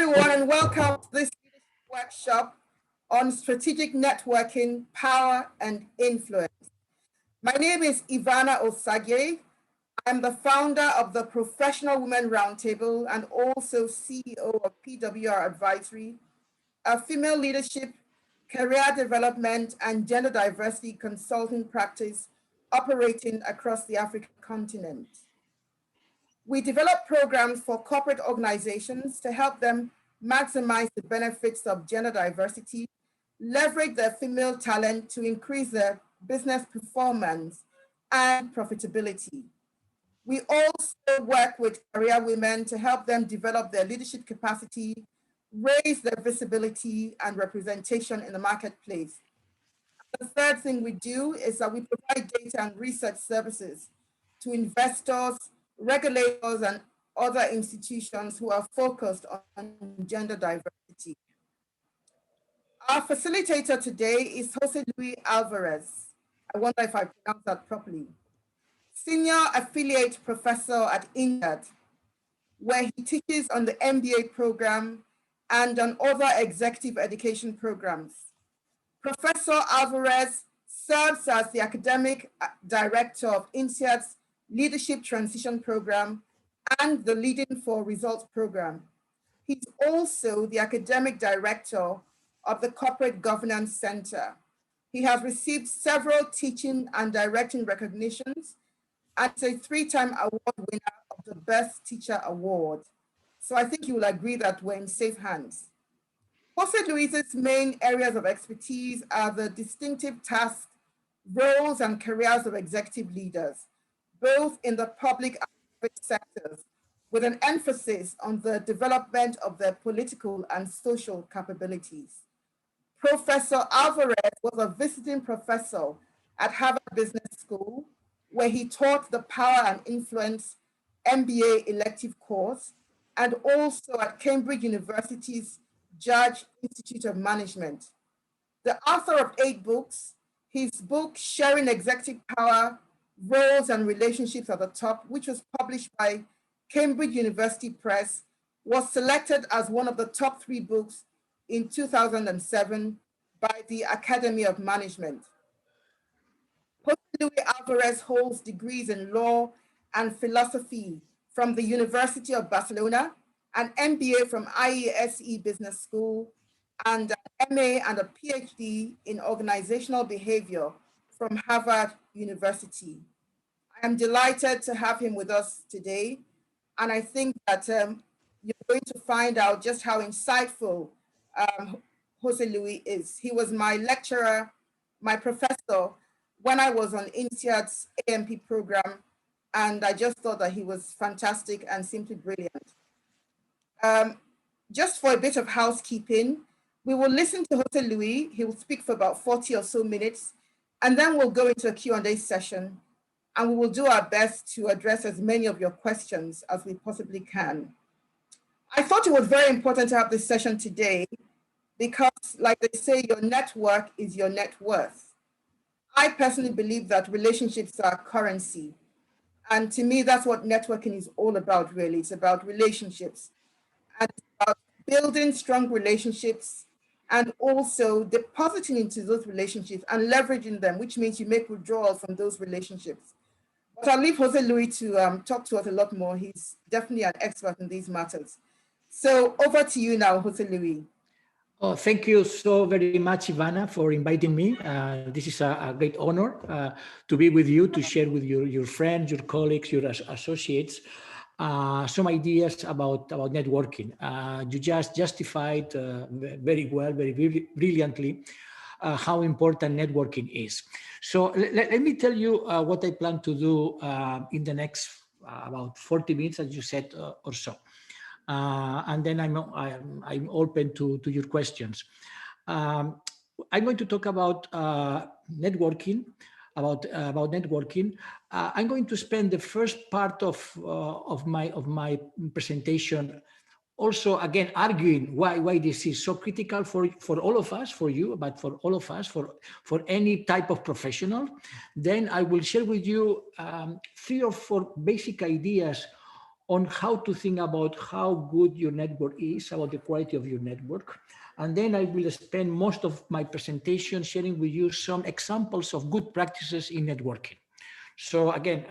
everyone, and welcome to this workshop on strategic networking, power, and influence. My name is Ivana Osagye. I'm the founder of the Professional Women Roundtable and also CEO of PWR Advisory, a female leadership, career development, and gender diversity consulting practice operating across the African continent. We develop programs for corporate organizations to help them maximize the benefits of gender diversity, leverage their female talent to increase their business performance and profitability. We also work with career women to help them develop their leadership capacity, raise their visibility and representation in the marketplace. The third thing we do is that we provide data and research services to investors, regulators, and other institutions who are focused on gender diversity. Our facilitator today is Jose Luis Alvarez. I wonder if I pronounced that properly. Senior Affiliate Professor at INSEAD, where he teaches on the MBA program and on other executive education programs. Professor Alvarez serves as the academic director of INSEAD's Leadership Transition Program and the Leading for Results Program. He's also the academic director of the Corporate Governance Center. He has received several teaching and directing recognitions and is a three-time award winner of the Best Teacher Award. So I think you will agree that we're in safe hands. Jose Luis's main areas of expertise are the distinctive tasks, roles, and careers of executive leaders, both in the public and private sectors, with an emphasis on the development of their political and social capabilities. Professor Alvarez was a visiting professor at Harvard Business School, where he taught the Power and Influence MBA elective course, and also at Cambridge University's Judge Institute of Management. The author of 8 books, his book, Sharing Executive Power, Roles and Relationships at the Top, which was published by Cambridge University Press, was selected as one of the top 3 books in 2007 by the Academy of Management. Jose Luis Alvarez holds degrees in law and philosophy from the University of Barcelona, an MBA from IESE Business School, and an MA and a PhD in organizational behavior from Harvard University. I am delighted to have him with us today, and I think that you're going to find out just how insightful Jose Luis is. He was my lecturer, my professor, when I was on INSEAD's AMP program, and I just thought that he was fantastic and simply brilliant. Just for a bit of housekeeping, we will listen to Jose Luis. He will speak for about 40 or so minutes, and then we'll go into a Q&A session, and we will do our best to address as many of your questions as we possibly can. I thought it was very important to have this session today because, like they say, your network is your net worth. I personally believe that relationships are currency. And to me, that's what networking is all about, really. It's about relationships. And it's about building strong relationships and also depositing into those relationships and leveraging them, which means you make withdrawals from those relationships. But I'll leave Jose Luis to talk to us a lot more. He's definitely an expert in these matters. So over to you now, Jose Luis. Oh, thank you so very much, Ivana, for inviting me. This is a great honor to be with you, to share with your friends, your colleagues, your associates, some ideas about networking. You just justified very well, very brilliantly, how important networking is. So let me tell you what I plan to do in the next about 40 minutes, as you said, or so. And then I'm open to your questions. I'm going to talk about networking. About networking. I'm going to spend the first part of my presentation also again arguing why this is so critical for all of us, for you, but for all of us, for any type of professional. Then I will share with you 3 or 4 basic ideas on how to think about how good your network is, about the quality of your network. And then I will spend most of my presentation sharing with you some examples of good practices in networking. So again,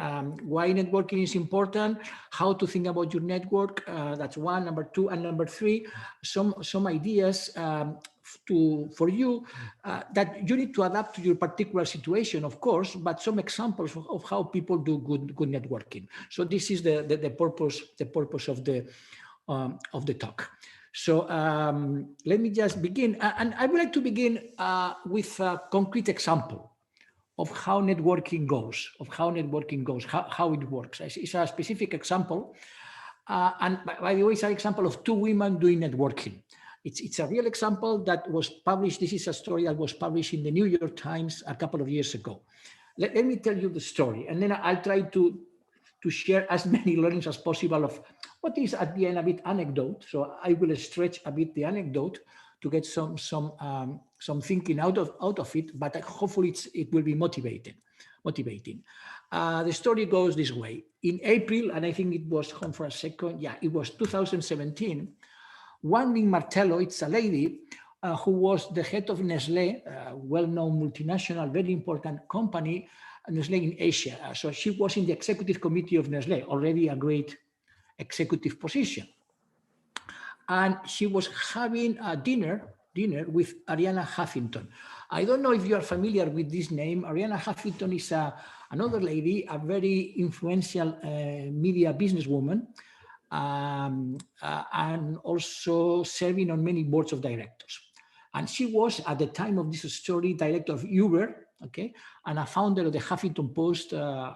why networking is important, how to think about your network, that's one. Number two, and number three, some ideas for you that you need to adapt to your particular situation, of course, but some examples of how people do good networking. So this is the purpose of the talk. So let me just begin, and I would like to begin with a concrete example of how networking goes, how it works. It's a specific example. And by the way, it's an example of two women doing networking. It's a real example that was published. This is a story that was published in the New York Times a couple of years ago. Let me tell you the story, and then I'll try to share as many learnings as possible of what is at the end a bit anecdote. So I will stretch a bit the anecdote to get some thinking out of it, but hopefully it will be motivating. The story goes this way. In April, and I think it was, hold for a second, yeah, it was 2017, Wang Ming Martello, it's a lady who was the head of Nestlé, a well-known multinational, very important company, Nestlé in Asia. So she was in the executive committee of Nestlé, already a great executive position. And she was having a dinner with Arianna Huffington. I don't know if you are familiar with this name. Arianna Huffington is another lady, a very influential media businesswoman, and also serving on many boards of directors. And she was, at the time of this story, director of Uber, okay, and a founder of the Huffington Post. That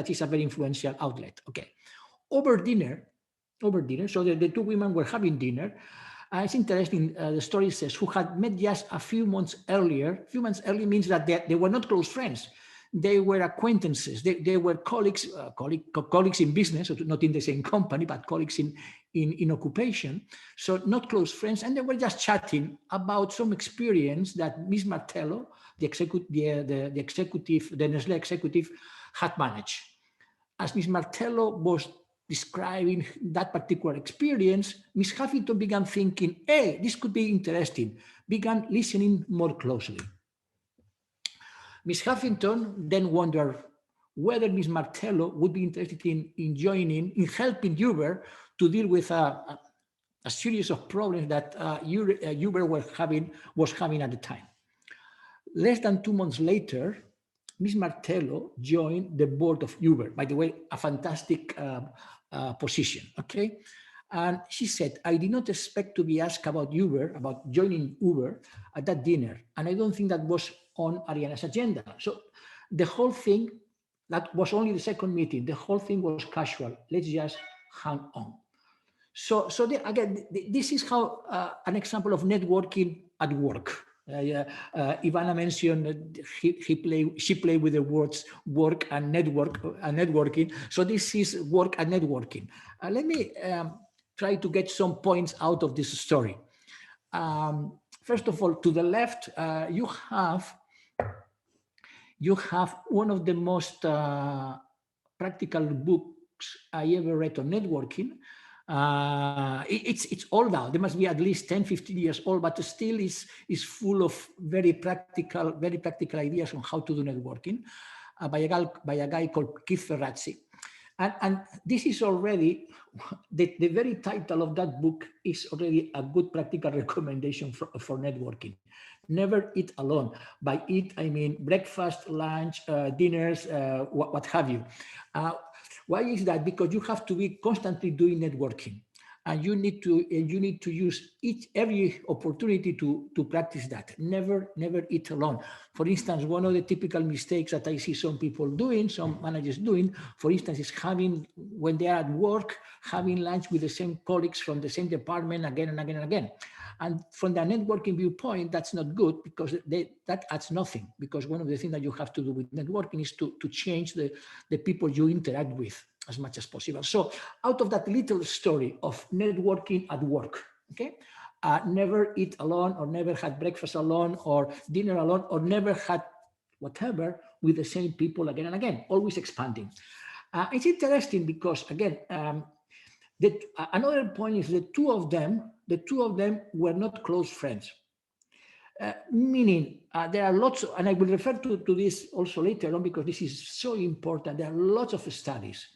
is a very influential outlet. Okay, over dinner. So the two women were having dinner. It's interesting. The story says who had met just a few months earlier. Few months earlier means that they were not close friends. They were acquaintances. They were colleagues in business, not in the same company, but colleagues in occupation. So not close friends, and they were just chatting about some experience that Miss Martello, the Nestlé executive, had managed. As Miss Martello was describing that particular experience, Miss Huffington began thinking, hey, this could be interesting, began listening more closely. Miss Huffington then wondered whether Miss Martello would be interested in helping Uber to deal with a series of problems that Uber was having at the time. Less than 2 months later, Miss Martello joined the board of Uber. By the way, a fantastic position, okay? And she said, I did not expect to be asked about joining Uber at that dinner. And I don't think that was on Arianna's agenda. So the whole thing, that was only the second meeting. The whole thing was casual. Let's just hang on. So again, this is how an example of networking at work. Ivana mentioned she played with the words work and networking. So this is work and networking. Let me try to get some points out of this story. First of all, to the left, you have one of the most practical books I ever read on networking. It's old now. There must be at least 10, 15 years old, but still is full of very practical ideas on how to do networking by a guy called Keith Ferrazzi. And this is already, the very title of that book is already a good practical recommendation for networking. Never eat alone. By eat, I mean breakfast, lunch, dinners, what have you. Why is that? Because you have to be constantly doing networking, and you need to use every opportunity to practice that. Never eat alone. For instance, one of the typical mistakes that I see some people doing, some managers doing, for instance, is when they are at work, having lunch with the same colleagues from the same department again and again and again. And from the networking viewpoint, that's not good, because that adds nothing. Because one of the things that you have to do with networking is to change the people you interact with as much as possible. So out of that little story of networking at work, okay, never eat alone, or never had breakfast alone, or dinner alone, or never had whatever with the same people again and again, always expanding. It's interesting because, again, another point is the two of them were not close friends. Meaning there are lots, and I will refer to this also later on because this is so important. There are lots of studies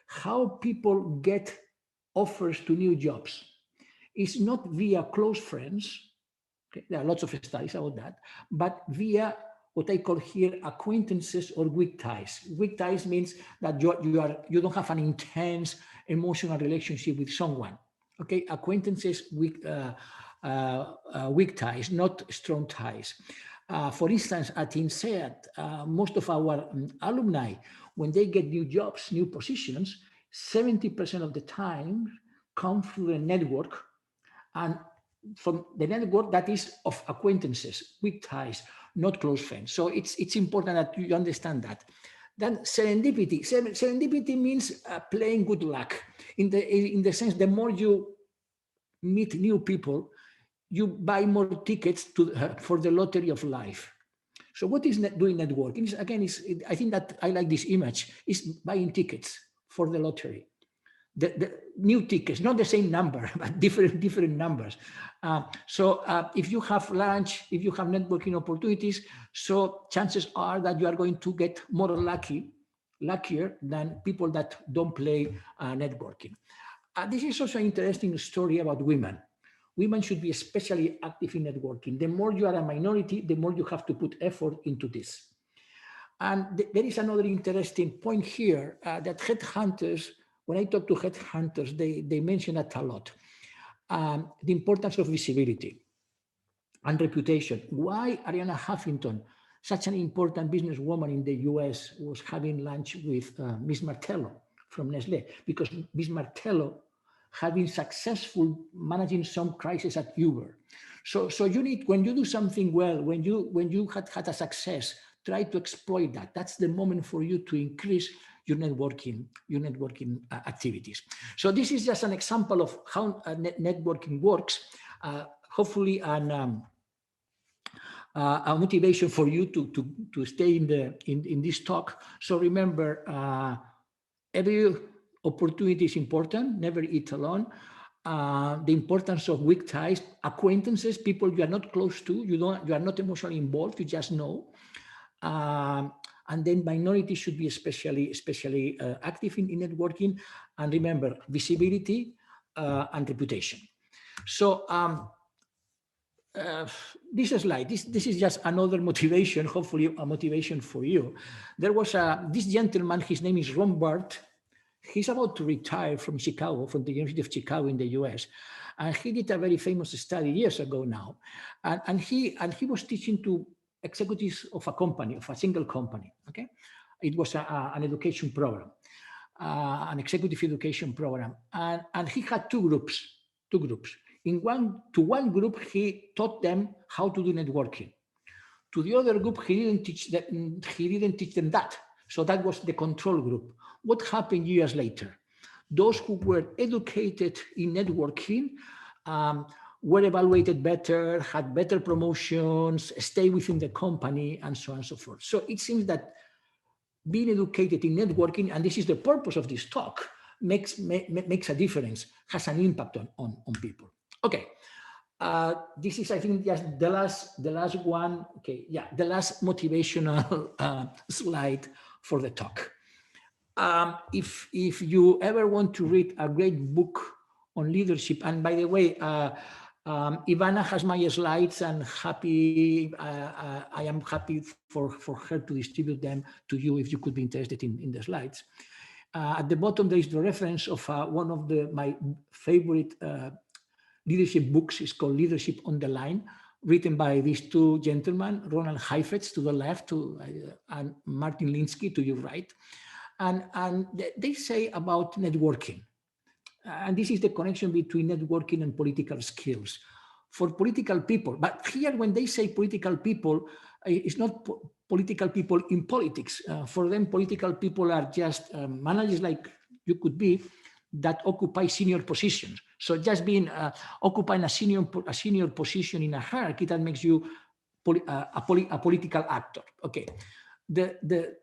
how people get offers to new jobs. It's not via close friends. Okay? There are lots of studies about that, but via what I call here acquaintances or weak ties. Weak ties means that you don't have an intense emotional relationship with someone. Okay, acquaintances, weak ties, not strong ties. For instance, at INSEAD, most of our alumni, when they get new jobs, new positions, 70% of the time come through a network, and from the network that is of acquaintances, weak ties, not close friends. So it's important that you understand that. Then serendipity. Serendipity means playing good luck. In the sense, the more you meet new people, you buy more tickets for the lottery of life. So what is doing networking? Again, I think that I like this image, is buying tickets for the lottery. The new tickets, not the same number, but different numbers. So if you have lunch, if you have networking opportunities, so chances are that you are going to get more luckier than people that don't play networking. This is also an interesting story about women. Women should be especially active in networking. The more you are a minority, the more you have to put effort into this. And there is another interesting point here that headhunters, when I talk to headhunters, they mention that a lot. The importance of visibility and reputation. Why Arianna Huffington, such an important businesswoman in the US, was having lunch with Miss Martello from Nestle? Because Miss Martello had been successful managing some crisis at Uber. So you need, when you do something well, when you had a success, try to exploit that. That's the moment for you to increase your networking activities. So this is just an example of how networking works. Hopefully, a motivation for you to stay in this talk. So remember, every opportunity is important. Never eat alone. The importance of weak ties, acquaintances, people you are not close to, you are not emotionally involved, you just know. And then minorities should be especially active in networking. And remember, visibility and reputation. So this slide, this is just another motivation, hopefully a motivation for you. There was this gentleman, his name is Ron Bart. He's about to retire from Chicago, from the University of Chicago in the US. And he did a very famous study years ago now. And he was teaching to executives of a company, of a single company, okay? It was an education program, an executive education program. And he had two groups. To one group, he taught them how to do networking. To the other group, he didn't teach them that. So that was the control group. What happened years later? Those who were educated in networking were evaluated better, had better promotions, stay within the company, and so on and so forth. So it seems that being educated in networking, and this is the purpose of this talk, makes a difference, has an impact on people. Okay. This is, I think, just the last one. Okay, yeah, the last motivational slide for the talk. If you ever want to read a great book on leadership, and by the way, Ivana has my slides, and I am happy for her to distribute them to you if you could be interested in the slides. At the bottom, there is the reference of one of my favorite leadership books. Is called Leadership on the Line, written by these two gentlemen, Ronald Heifetz to the left, and Martin Linsky to your right. And they say about networking. And this is the connection between networking and political skills. For political people, but here when they say political people, it's not political people in politics. For them, political people are just managers like you could be, that occupy senior positions. So just being occupying a senior position in a hierarchy, that makes you a political actor. Okay, the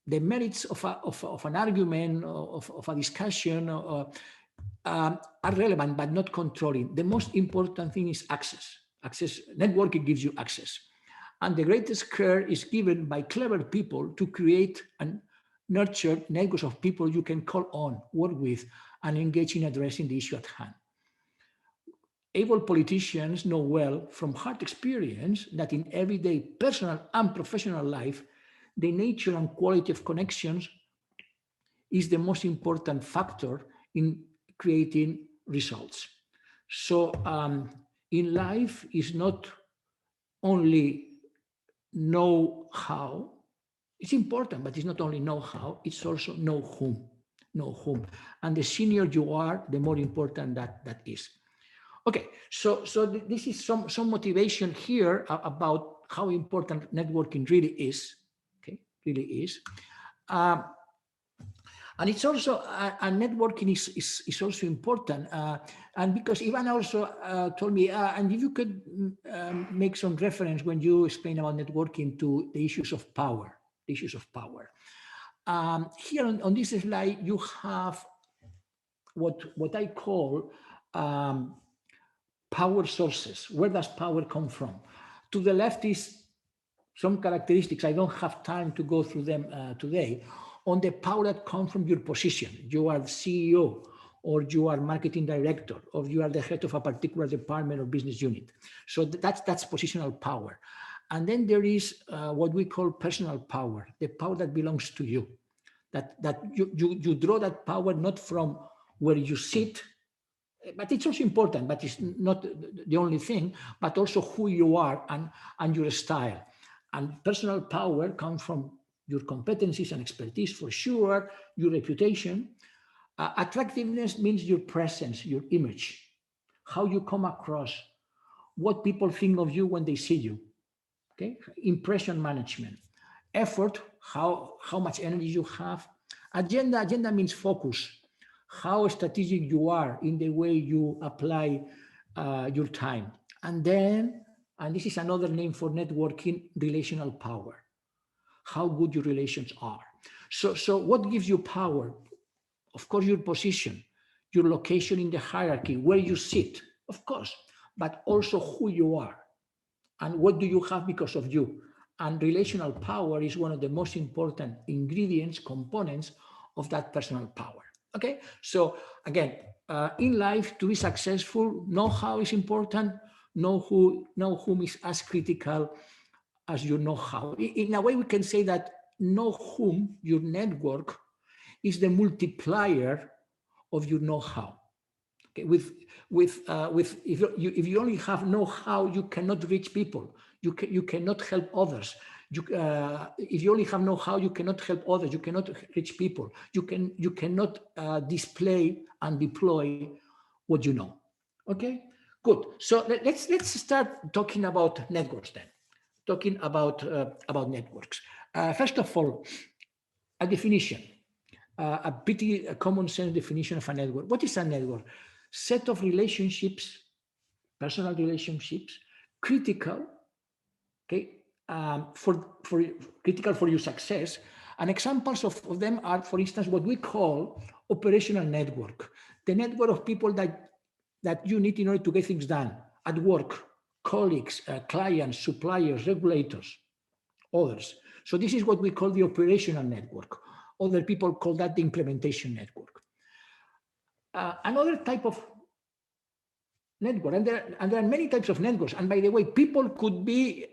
the merits of an argument, of a discussion, are relevant but not controlling. The most important thing is access. Access, networking gives you access. And the greatest care is given by clever people to create and nurture networks of people you can call on, work with, and engage in addressing the issue at hand. Able politicians know well from hard experience that in everyday personal and professional life, the nature and quality of connections is the most important factor in creating results. So in life is not only know how, it's important, but it's not only know how, it's also know whom. Know whom. And the senior you are, the more important that is. Okay, so this is some motivation here about how important networking really is. Okay, really is. And it's also, and networking is also important. And because Ivan also told me, and if you could make some reference when you explain about networking to the issues of power, the issues of power. Here on this slide, you have what I call power sources. Where does power come from? To the left is some characteristics. I don't have time to go through them today. On the power that comes from your position. You are the CEO, or you are marketing director, or you are the head of a particular department or business unit. So that's positional power. And then there is what we call personal power, the power that belongs to you. That you draw that power not from where you sit, but it's also important, but it's not the only thing, but also who you are and your style. And personal power comes from your competencies and expertise, for sure, your reputation. Attractiveness means your presence, your image, how you come across, what people think of you when they see you. Okay, impression management. Effort, how much energy you have. Agenda means focus, how strategic you are in the way you apply your time. And then, and this is another name for networking, relational power, how good your relations are. So what gives you power? Of course, your position, your location in the hierarchy, where you sit, of course, but also who you are and what do you have because of you. And relational power is one of the most important ingredients, components of that personal power. Okay, so again, in life, to be successful, know-how is important, know whom is as critical as your know-how. In a way, we can say that know whom, your network, is the multiplier of your know-how. Okay, if you only have know-how, you cannot reach people. You cannot help others. If you only have know-how, you cannot help others. You cannot reach people. You cannot display and deploy what you know. Okay, good. So let's start talking about networks then. Talking about networks. First of all, a definition. A pretty common sense definition of a network. What is a network? Set of relationships, personal relationships, critical, okay, for critical for your success. And examples of them are, for instance, what we call operational network, the network of people that you need in order to get things done at work, colleagues, clients, suppliers, regulators, others. So this is what we call the operational network. Other people call that the implementation network. Another type of network, and there are many types of networks. And by the way, people could be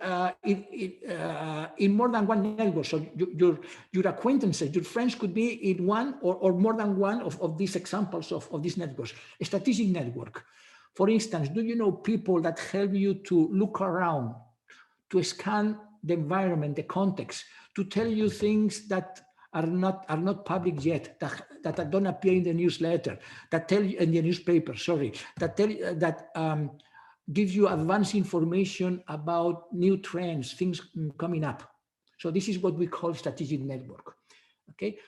in more than one network. So your acquaintances, your friends could be in one or more than one of these examples of these networks. A strategic network. For instance, do you know people that help you to look around, to scan the environment, the context, to tell you things that are not public yet, that don't appear in the newsletter, that tell you in the newspaper, sorry, that tell you that gives you advanced information about new trends, things coming up. So this is what we call strategic network. Okay,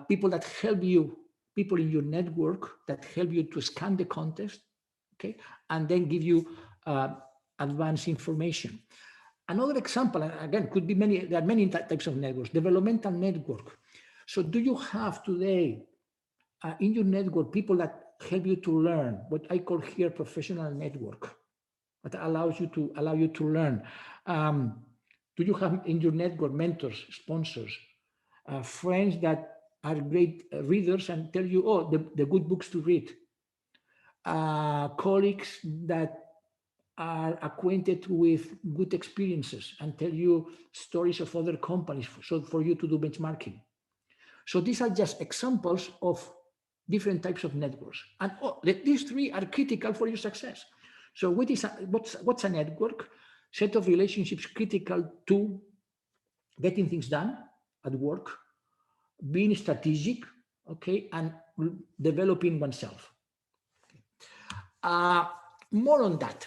people that help you, people in your network that help you to scan the context, okay, and then give you advanced information. Another example, again, could be many. There are many types of networks. Developmental network. So do you have today in your network people that help you to learn, what I call here professional network, that allow you to learn? Do you have in your network mentors, sponsors, friends that are great readers and tell you, oh, the good books to read, colleagues that are acquainted with good experiences and tell you stories of other companies so for you to do benchmarking. So these are just examples of different types of networks. And these three are critical for your success. So what's a network? Set of relationships critical to getting things done at work, being strategic, okay, and developing oneself. Uh, More on that.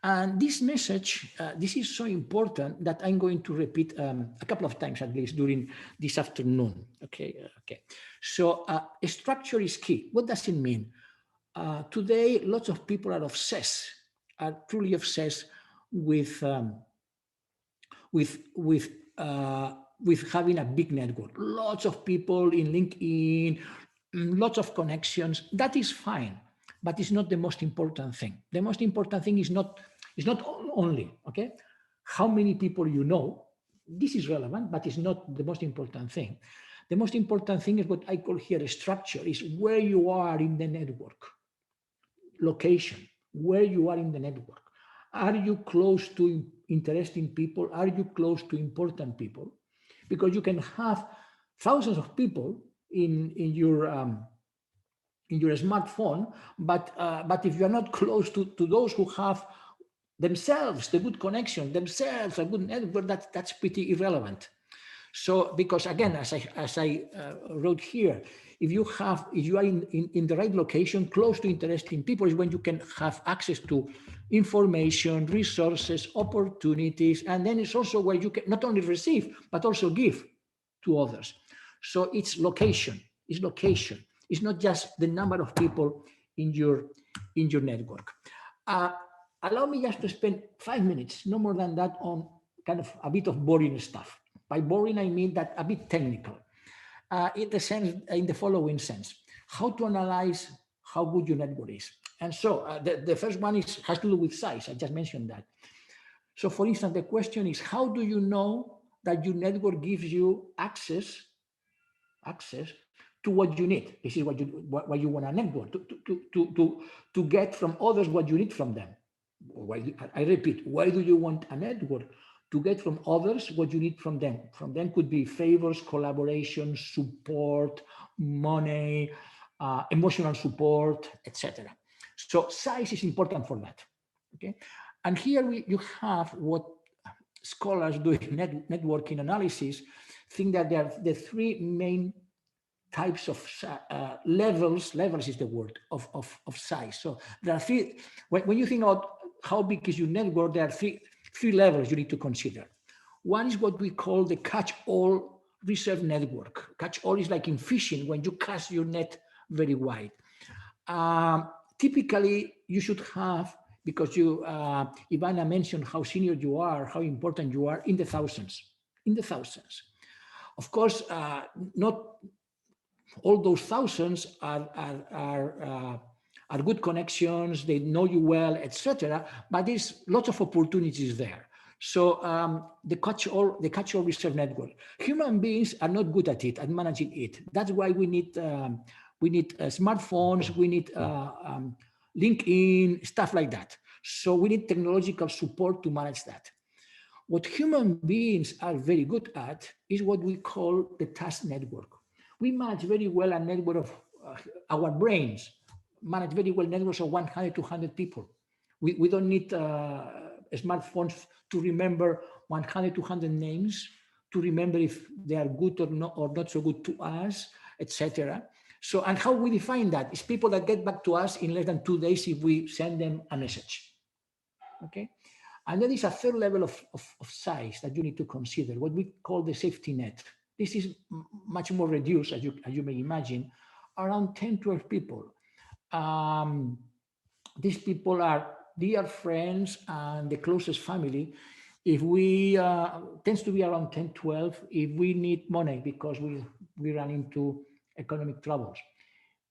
And this message, this is so important that I'm going to repeat a couple of times at least during this afternoon. Okay. So structure is key. What does it mean? Today, lots of people are obsessed, are truly obsessed with with with with having a big network. Lots of people in LinkedIn, lots of connections. That is fine, but it's not the most important thing. The most important thing is not only okay how many people you know. This is relevant, but it's not the most important thing. The most important thing is what I call here a structure, is where you are in the network, location, where you are in the network. Are you close to interesting people? Are you close to important people? Because you can have thousands of people in your smartphone, but if you are not close to those who have themselves the good connection, themselves a good network, that's pretty irrelevant. So, because again, as I wrote here, if you are in the right location, close to interesting people, is when you can have access to information, resources, opportunities, and then it's also where you can not only receive but also give to others. So it's location. It's location. It's not just the number of people in your network. Allow me just to spend 5 minutes, no more than that, on kind of a bit of boring stuff. By boring, I mean that a bit technical, in the following sense: how to analyze how good your network is. And so the first one has to do with size. I just mentioned that. So, for instance, the question is, how do you know that your network gives you access to what you need? This is what you want a network to get from others what you need from them. I repeat, why do you want a network? To get from others what you need from them. From them could be favors, collaboration, support, money, emotional support, etc. So size is important for that. Okay, and here you have what scholars doing networking analysis think that there are the three main types of levels is the word of size. So there are three. When you think about how big is your network, there are three levels you need to consider. One is what we call the catch-all reserve network. Catch-all is like in fishing, when you cast your net very wide. Typically, you should have, because Ivana mentioned how senior you are, how important you are, in the thousands. Of course, not all those thousands are good connections, they know you well, etc. But there's lots of opportunities there. So the catch-all reserve network. Human beings are not good at it, at managing it. That's why we need smartphones, we need LinkedIn, stuff like that. So we need technological support to manage that. What human beings are very good at is what we call the task network. We manage very well a network of our brains, manage very well networks of 100 to 100 people. We don't need smartphones to remember 100 to 100 names, to remember if they are good or not so good to us, etc. So, and how we define that is people that get back to us in less than 2 days if we send them a message. Okay. And then there's a third level of size that you need to consider, what we call the safety net. This is much more reduced, as you may imagine, around 10, 12 people. These people are dear friends and the closest family. If we tends to be around 10, 12, if we need money because we we run into economic troubles,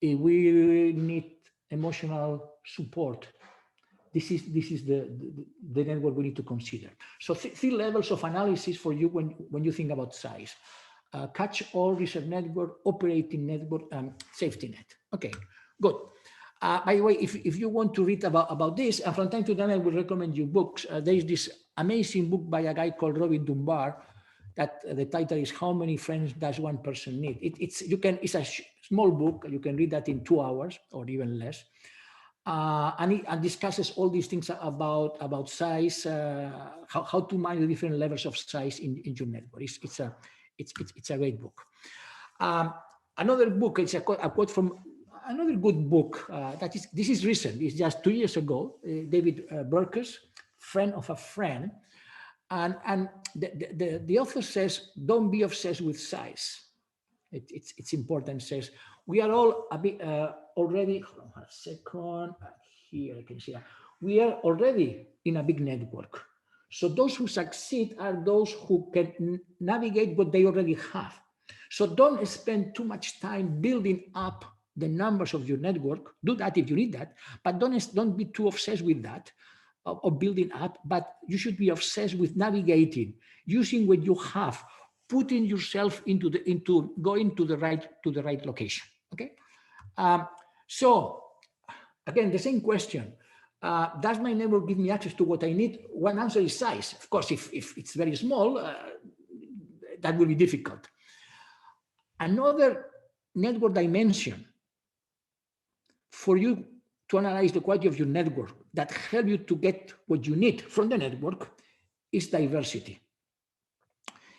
if we need emotional support, this is the network we need to consider. So three levels of analysis for you when you think about size: catch-all, reserve network, operating network, and safety net. Okay, good. By the way, if you want to read about this, and from time to time I will recommend you books. There is this amazing book by a guy called Robin Dunbar, that the title is "How Many Friends Does One Person Need?" It's a small book. You can read that in 2 hours or even less. And it discusses all these things about size, how to manage the different levels of size in your network. It's a great book. Another book, it's a quote from another good book. This is recent. It's just 2 years ago. David Burkus, Friend of a Friend, and the author says, "Don't be obsessed with size." It's important. It says we are all a bit already. Hold on a second. Here I can see that we are already in a big network. So those who succeed are those who can navigate what they already have. So don't spend too much time building up the numbers of your network. Do that if you need that, but don't be too obsessed with that, of building up. But you should be obsessed with navigating, using what you have, putting yourself into going to the right location. Okay. So again, the same question. Does my network give me access to what I need? One answer is size. Of course, if it's very small, that will be difficult. Another network dimension for you to analyze the quality of your network that help you to get what you need from the network is diversity.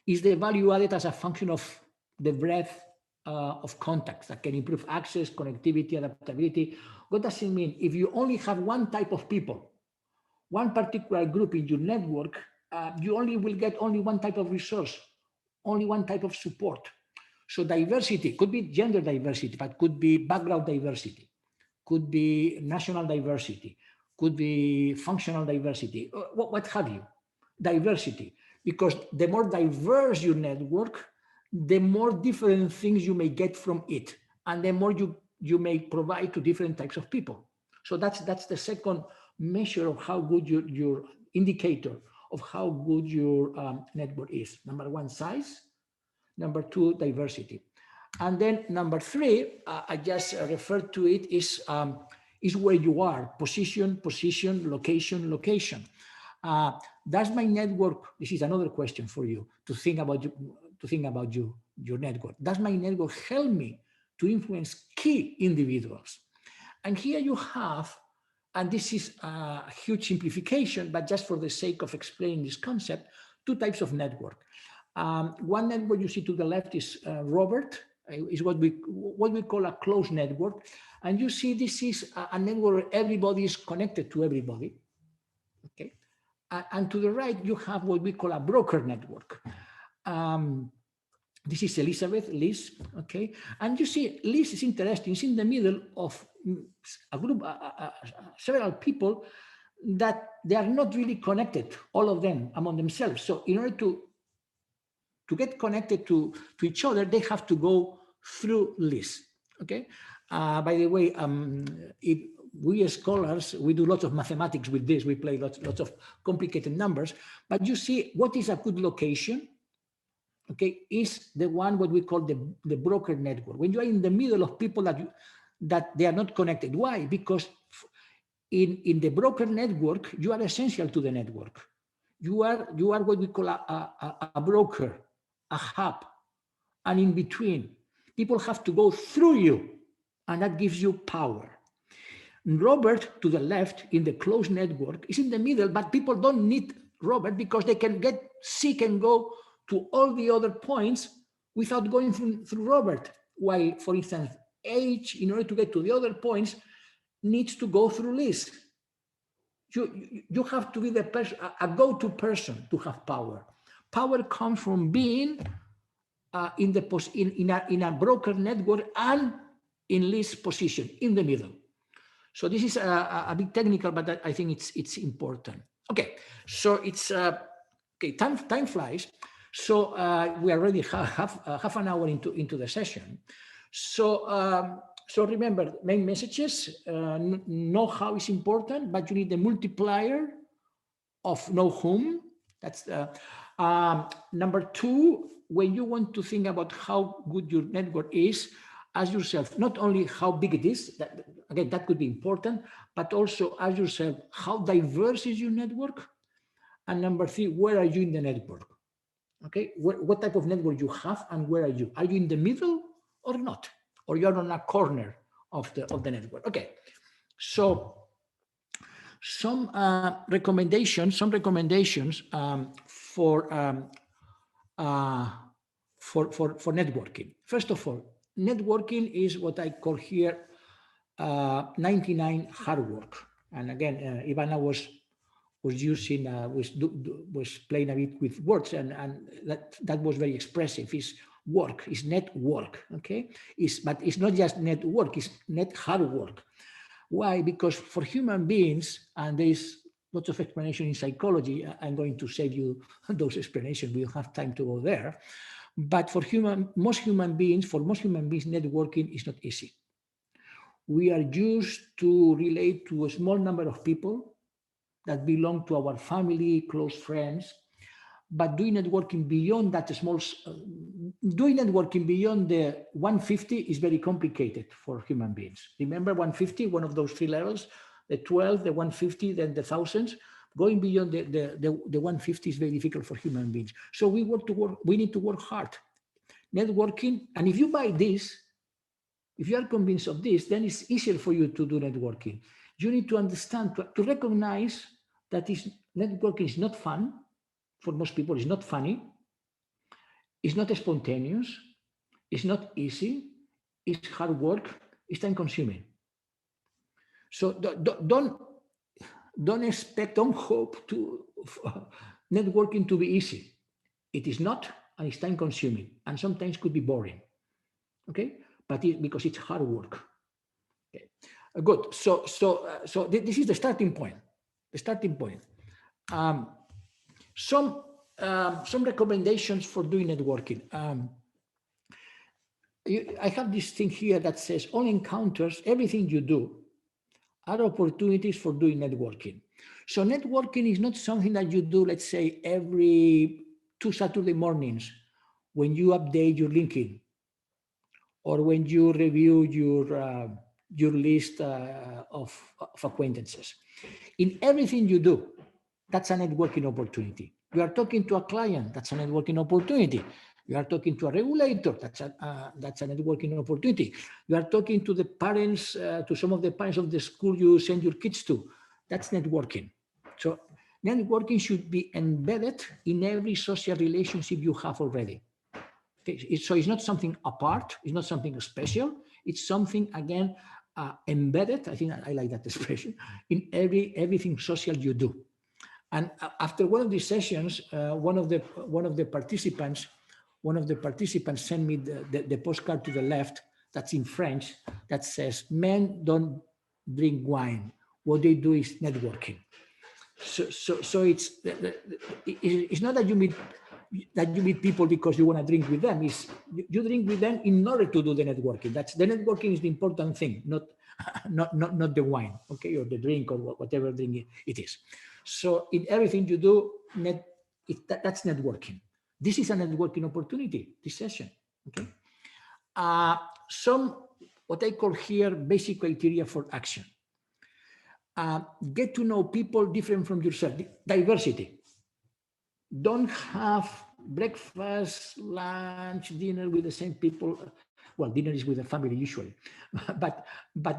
Is the value added as a function of the breadth of contacts that can improve access, connectivity, adaptability. What does it mean? If you only have one type of people, one particular group in your network, you only will get only one type of resource, only one type of support. So diversity could be gender diversity, but could be background diversity, could be national diversity, could be functional diversity, what have you. Diversity, because the more diverse your network, the more different things you may get from it, and the more you may provide to different types of people. So that's the second measure of how good your indicator of how good your network is. Number one, size. Number two, diversity. And then number three, I just referred to it, is where you are: position, location. Does my network? This is another question for you to think about. Your network. Does my network help me to influence key individuals? And here you have, and this is a huge simplification, but just for the sake of explaining this concept, two types of network. One network you see to the left is Robert, is what we call a closed network. And you see this is a network where everybody is connected to everybody. Okay. And to the right, you have what we call a broker network. This is Elizabeth, Liz, okay? And you see, Liz is interesting. It's in the middle of a group, several people that they are not really connected, all of them, among themselves. So in order to get connected to each other, they have to go through Liz, okay? By the way, we as scholars, we do lots of mathematics with this. We play lots of complicated numbers. But you see, what is a good location? Okay, is the one what we call the broker network. When you are in the middle of people that they are not connected. Why? Because in the broker network, you are essential to the network. You are what we call a broker, a hub, and in between. People have to go through you, and that gives you power. Robert, to the left, in the closed network, is in the middle, but people don't need Robert because they can get sick and go to all the other points without going through Robert. While, for instance, H, in order to get to the other points, needs to go through Liz. You have to be the person, a go-to person to have power. Power comes from being in a broker network and in Liz's position, in the middle. So this is a bit technical, but I think it's important. Okay, so it's okay. Time flies. So we already half an hour into the session. So so remember, main messages, know how is important, but you need the multiplier of know whom. That's number two. When you want to think about how good your network is, ask yourself not only how big it is, again, that could be important, but also ask yourself how diverse is your network. And number three, where are you in the network? Okay, what type of network you have and where are you? Are you in the middle or not? Or you're on a corner of the network? Okay, so some recommendations uh, for networking. First of all, networking is what I call here 99 hard work. And again, Ivana was using was playing a bit with words, and that was very expressive. Is work, is network, okay? But it's not just network, it's net hard work. Why? Because for human beings, and there is lots of explanation in psychology, I'm going to save you those explanations. We don't have time to go there. But for most human beings, networking is not easy. We are used to relate to a small number of people that belong to our family, close friends, but doing networking beyond that doing networking beyond the 150 is very complicated for human beings. Remember 150, one of those three levels, the 12, the 150, then the thousands. Going beyond the 150 is very difficult for human beings. So we need to work hard. Networking, and if you buy this, if you are convinced of this, then it's easier for you to do networking. You need to understand, to recognize that networking is not fun. For most people, it's not funny. It's not spontaneous. It's not easy. It's hard work. It's time consuming. So don't expect, don't hope to networking to be easy. It is not, and it's time consuming, and sometimes could be boring. Okay, but because it's hard work. Okay, good. So this is the starting point. The starting point. Some recommendations for doing networking. I have this thing here that says all encounters, everything you do, are opportunities for doing networking. So networking is not something that you do, let's say, every 2 Saturday mornings when you update your LinkedIn or when you review your list of acquaintances. In everything you do, that's a networking opportunity. You are talking to a client, that's a networking opportunity. You are talking to a regulator, that's a networking opportunity. You are talking to the parents, to some of the parents of the school you send your kids to, that's networking. So networking should be embedded in every social relationship you have already. Okay? So it's not something apart, it's not something special, it's something, again, embedded, I think I like that expression, in everything social you do. And after one of these sessions, one of the participants sent me the postcard to the left that's in French that says, "Men don't drink wine. What they do is networking." So it's not that you meet people because you want to drink with them. It's you drink with them in order to do the networking. That's the networking is the important thing, not the wine, okay, or the drink or whatever drink it is. So in everything you do, that's networking. This is a networking opportunity, this session. Okay. Some what I call here basic criteria for action. Get to know people different from yourself. Diversity. Don't have breakfast, lunch, dinner with the same people. Well, dinner is with the family usually, but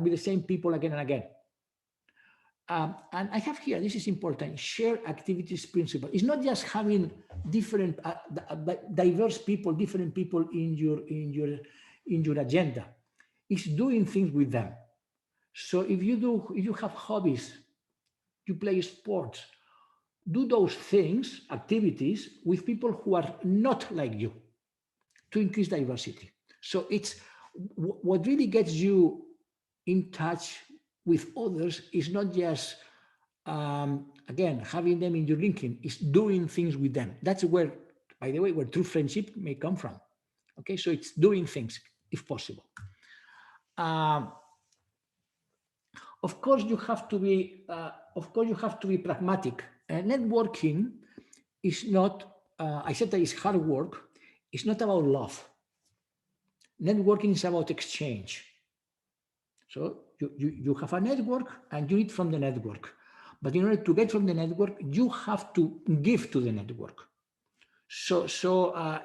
with the same people again and again. And I have here, this is important, share activities principle. It's not just having different, diverse people, different people in your agenda. It's doing things with them. So if you have hobbies, you play sports, do those things, activities, with people who are not like you to increase diversity. So it's what really gets you in touch with others is not just, again, having them in your LinkedIn, is doing things with them. That's where by the way, where true friendship may come from. Okay, so it's doing things if possible. Um, of course, you have to be. Of course, you have to be pragmatic. Networking is not. I said that it's hard work. It's not about love. Networking is about exchange. So you have a network and you need from the network. But in order to get from the network, you have to give to the network. So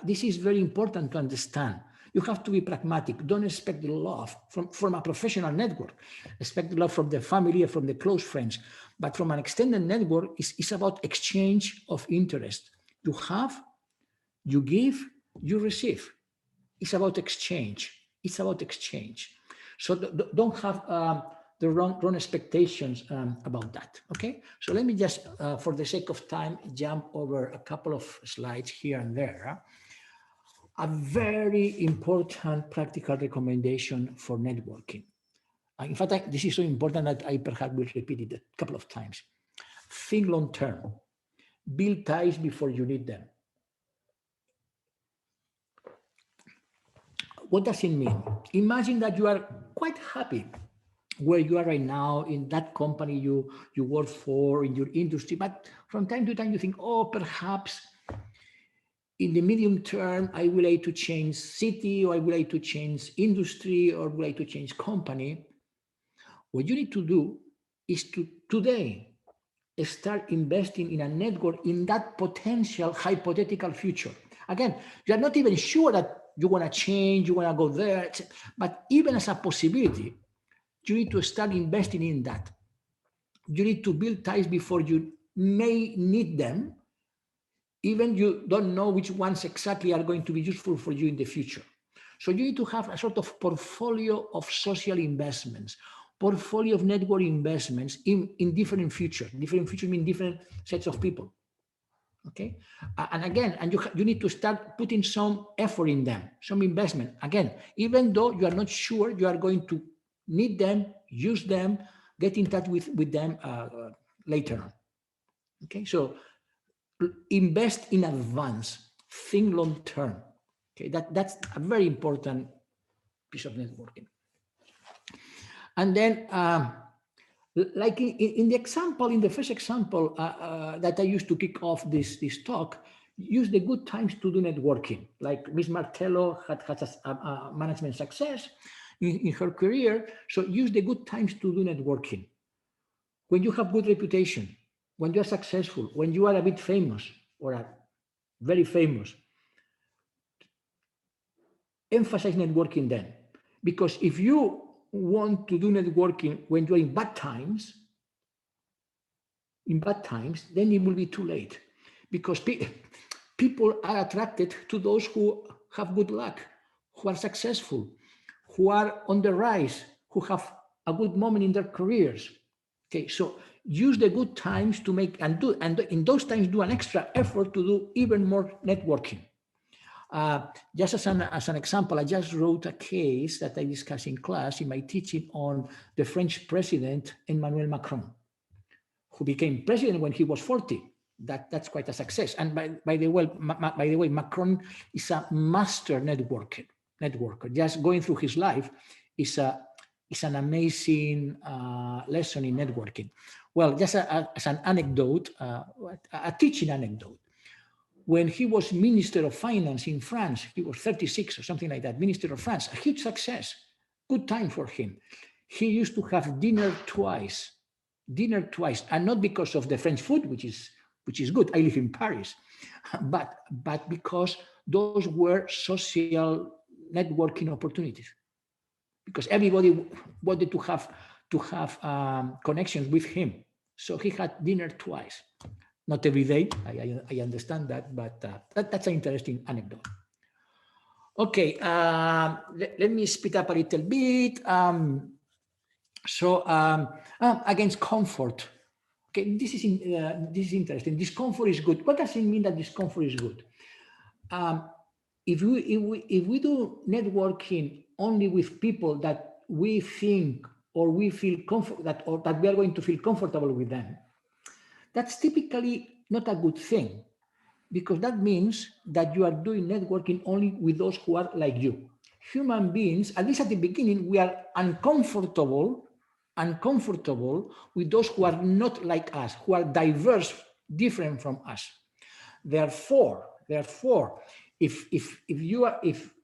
this is very important to understand. You have to be pragmatic. Don't expect love from a professional network. Expect love from the family or from the close friends. But from an extended network, it's about exchange of interest. You have, you give, you receive. It's about exchange. It's about exchange. So don't have the wrong expectations about that. Okay. So let me just, for the sake of time, jump over a couple of slides here and there. A very important practical recommendation for networking. In fact, this is so important that I perhaps will repeat it a couple of times. Think long term. Build ties before you need them. What does it mean? Imagine that you are quite happy where you are right now in that company you work for, in your industry, but from time to time you think, oh, perhaps in the medium term, I would like to change city, or I would like to change industry, or would like to change company. What you need to do is to today start investing in a network in that potential hypothetical future. Again, you are not even sure that you want to change, you want to go there, but even as a possibility, you need to start investing in that. You need to build ties before you may need them, even you don't know which ones exactly are going to be useful for you in the future. So you need to have a sort of portfolio of social investments, portfolio of network investments in different futures. Different futures mean different sets of people. Okay, and again, and you need to start putting some effort in them, some investment. Again, even though you are not sure you are going to need them, use them, get in touch with them later on. Okay, so invest in advance, think long term. Okay, that's a very important piece of networking. And then, like in the example, in the first example that I used to kick off this talk, use the good times to do networking. Like Miss Martello had a management success in her career, so use the good times to do networking. When you have good reputation, when you are successful, when you are a bit famous or a very famous, emphasize networking then. Because if you want to do networking when you're in bad times, then it will be too late. Because people are attracted to those who have good luck, who are successful, who are on the rise, who have a good moment in their careers. Okay, so use the good times to make and in those times do an extra effort to do even more networking. Just as an example, I just wrote a case that I discussed in class in my teaching on the French president Emmanuel Macron, who became president when he was 40. That's quite a success. And by the way, Macron is a master networker. Just going through his life is an amazing lesson in networking. Well, just as an anecdote, a teaching anecdote. When he was Minister of Finance in France, he was 36 or something like that, Minister of France, a huge success, good time for him. He used to have dinner twice, and not because of the French food, which is good. I live in Paris, but because those were social networking opportunities. Because everybody wanted to have connections with him, so he had dinner twice. Not every day, I understand that, but that's an interesting anecdote. Okay, let me speed up a little bit. Against comfort. Okay, this is interesting. Discomfort is good. What does it mean that discomfort is good? If we do networking only with people that we think or we feel that we are going to feel comfortable with them, that's typically not a good thing. because that means that you are doing networking only with those who are like you. Human beings, at least at the beginning, we are uncomfortable with those who are not like us, who are diverse, different from us. Therefore, if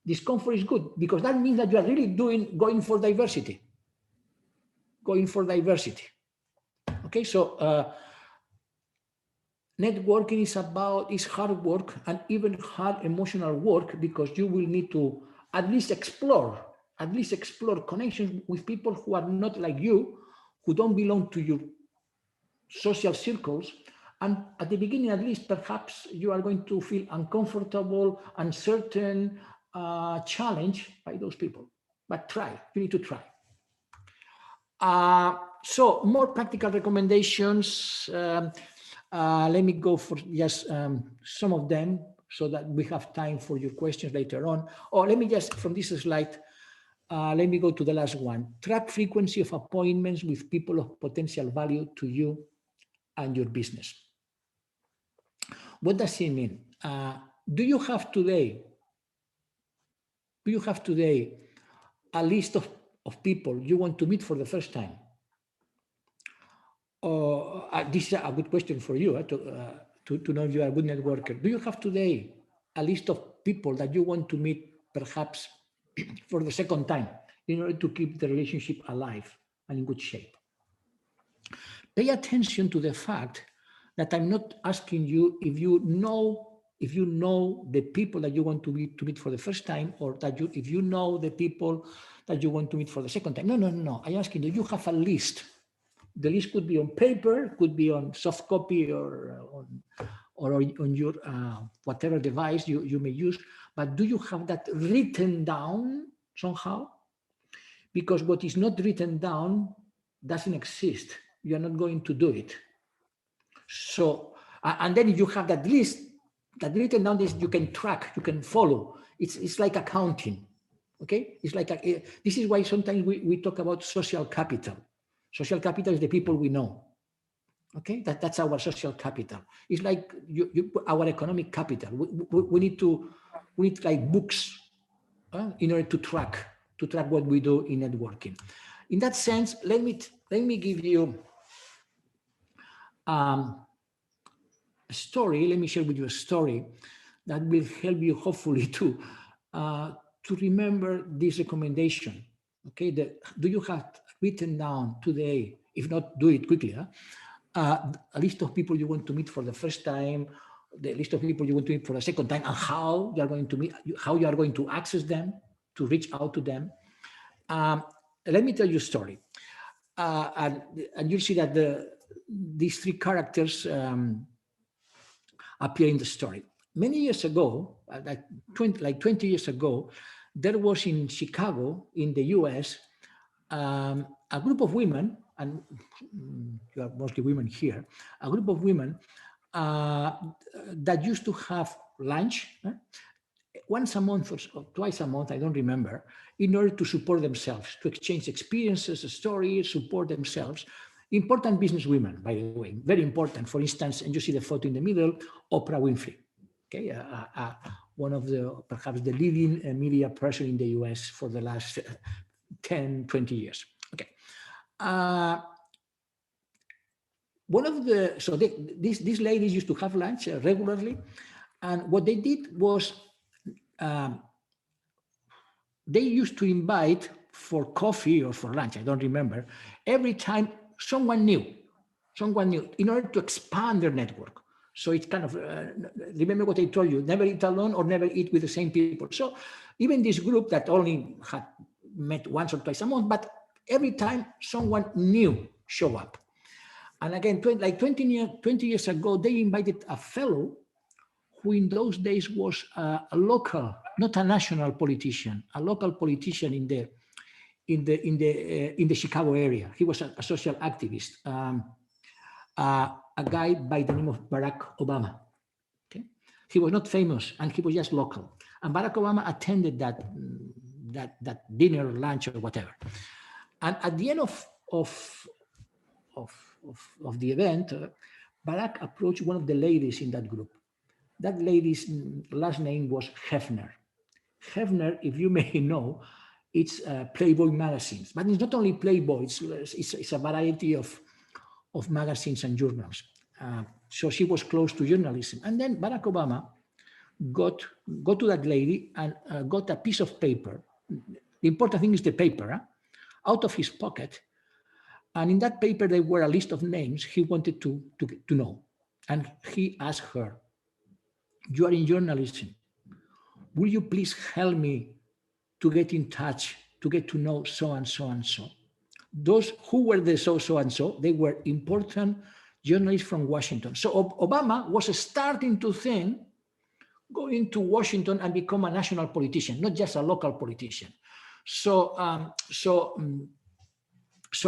discomfort is good, because that means that you are really going for diversity. Okay, so networking is hard work, and even hard emotional work, because you will need to at least explore connections with people who are not like you, who don't belong to your social circles. And at the beginning, at least, perhaps you are going to feel uncomfortable, uncertain, challenged by those people. But you need to try. So more practical recommendations. Let me go for just some of them so that we have time for your questions later on. Or let me just, from this slide, let me go to the last one. Track frequency of appointments with people of potential value to you and your business. What does it mean? Do you have today a list of people you want to meet for the first time? This is a good question for you to know if you are a good networker. Do you have today a list of people that you want to meet perhaps for the second time in order to keep the relationship alive and in good shape? Pay attention to the fact that I'm not asking you if you know the people that you want to meet for the first time, or that if you know the people that you want to meet for the second time. No. I'm asking you have a list. The list could be on paper, could be on soft copy, or on your whatever device you may use. But do you have that written down somehow? Because what is not written down doesn't exist. You are not going to do it. So, and then if you have that list, that written down, you can track, you can follow. It's like accounting, okay? It's like this is why sometimes we talk about social capital. Social capital is the people we know, okay? That's our social capital. It's like our economic capital. We need like books in order to track what we do in networking. In that sense, let me give you a story. Let me share with you a story that will help you hopefully to remember this recommendation. Okay, do you have written down today? If not, do it quickly. A list of people you want to meet for the first time, the list of people you want to meet for the second time, and how you are going to meet, how you are going to access them, to reach out to them. Let me tell you a story, and you'll see that these three characters appear in the story. Many years ago, like 20 years ago, there was in Chicago, in the US, a group of women, and you are mostly women here, a group of women that used to have lunch once a month or twice a month, I don't remember, in order to support themselves, to exchange experiences, stories, support themselves. Important business women, by the way, very important. For instance, and you see the photo in the middle, Oprah Winfrey, okay, one of perhaps the leading media person in the US for the last 10, 20 years. Okay. These ladies used to have lunch regularly, and what they did was they used to invite for coffee or for lunch, I don't remember, every time someone new, in order to expand their network. So it's kind of, remember what I told you, never eat alone or never eat with the same people. So even this group that only had met once or twice a month, but every time someone new show up. And again, 20 years ago, they invited a fellow who in those days was a local, not a national politician, a local politician in the Chicago area. He was a social activist, a guy by the name of Barack Obama. Okay, he was not famous, and he was just local. And Barack Obama attended that dinner, lunch, or whatever. And at the end of the event, Barack approached one of the ladies in that group, That lady's last name was Hefner. Hefner, if you may know, it's Playboy magazines, but it's not only Playboy, it's a variety of magazines and journals. So she was close to journalism. And then Barack Obama got to that lady and got a piece of paper. The important thing is the paper, out of his pocket. And in that paper, there were a list of names he wanted to know. And he asked her, "You are in journalism. Will you please help me to get in touch, to get to know so and so and so?" Those who were the so and so, they were important journalists from Washington. So Obama was starting to think going to Washington and become a national politician, not just a local politician. So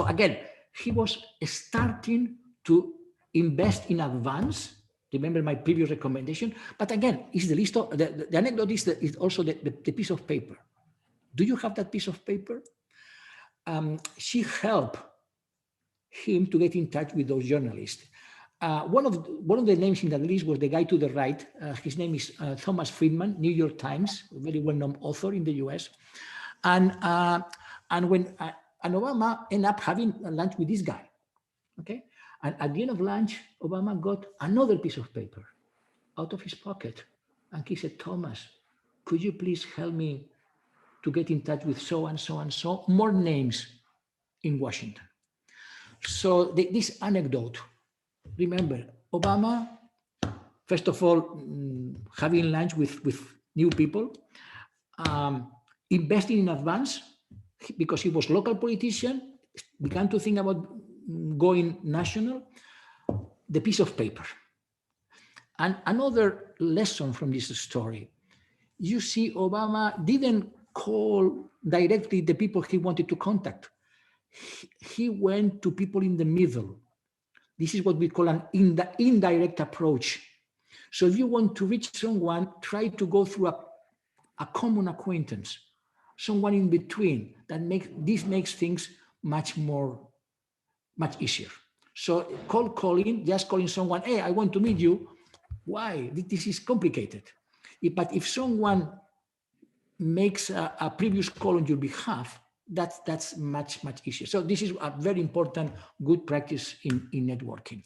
again, he was starting to invest in advance. Remember my previous recommendation, but again, is the list of the anecdote is also the piece of paper. Do you have that piece of paper? She helped him to get in touch with those journalists. One of the names in that list was the guy to the right. His name is Thomas Friedman, New York Times, a very well-known author in the U.S. And Obama ended up having lunch with this guy. Okay, and at the end of lunch, Obama got another piece of paper out of his pocket, and he said, "Thomas, could you please help me to get in touch with so and so and so, more names in Washington?" So this anecdote, remember, Obama, first of all, having lunch with new people, investing in advance because he was local politician, began to think about going national, the piece of paper. And another lesson from this story, you see, Obama didn't call directly the people he wanted to contact. He went to people in the middle. This is what we call an indirect approach. So if you want to reach someone, try to go through a common acquaintance, someone in between. This makes things much easier. So cold calling, just calling someone, "Hey, I want to meet you." Why? This is complicated. But if someone makes a previous call on your behalf, that's much easier. So this is a very important good practice in networking.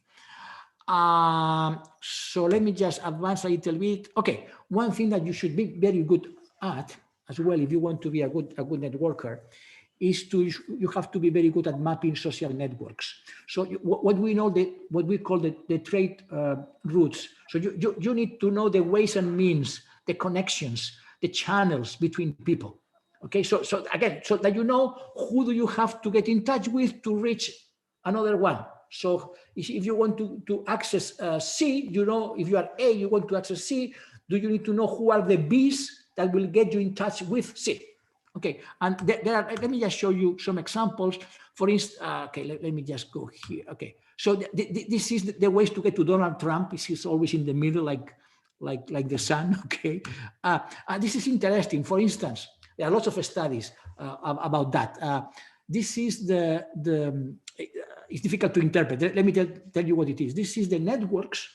So let me just advance a little bit. Okay, one thing that you should be very good at as well, if you want to be a good networker, is you have to be very good at mapping social networks. So what we call the trade routes. So you need to know the ways and means, the connections, the channels between people. Okay, so again, so that you know who do you have to get in touch with to reach another one. So if you want to access C, you know, if you are A, you want to access C, do you need to know who are the Bs that will get you in touch with C? Okay, and let me just show you some examples. For instance, okay, let me just go here. Okay, so this is the ways to get to Donald Trump. He's always in the middle, like the sun. Okay, this is interesting. For instance, there are lots of studies about that. This is it's difficult to interpret. Let me tell you what it is. This is the networks,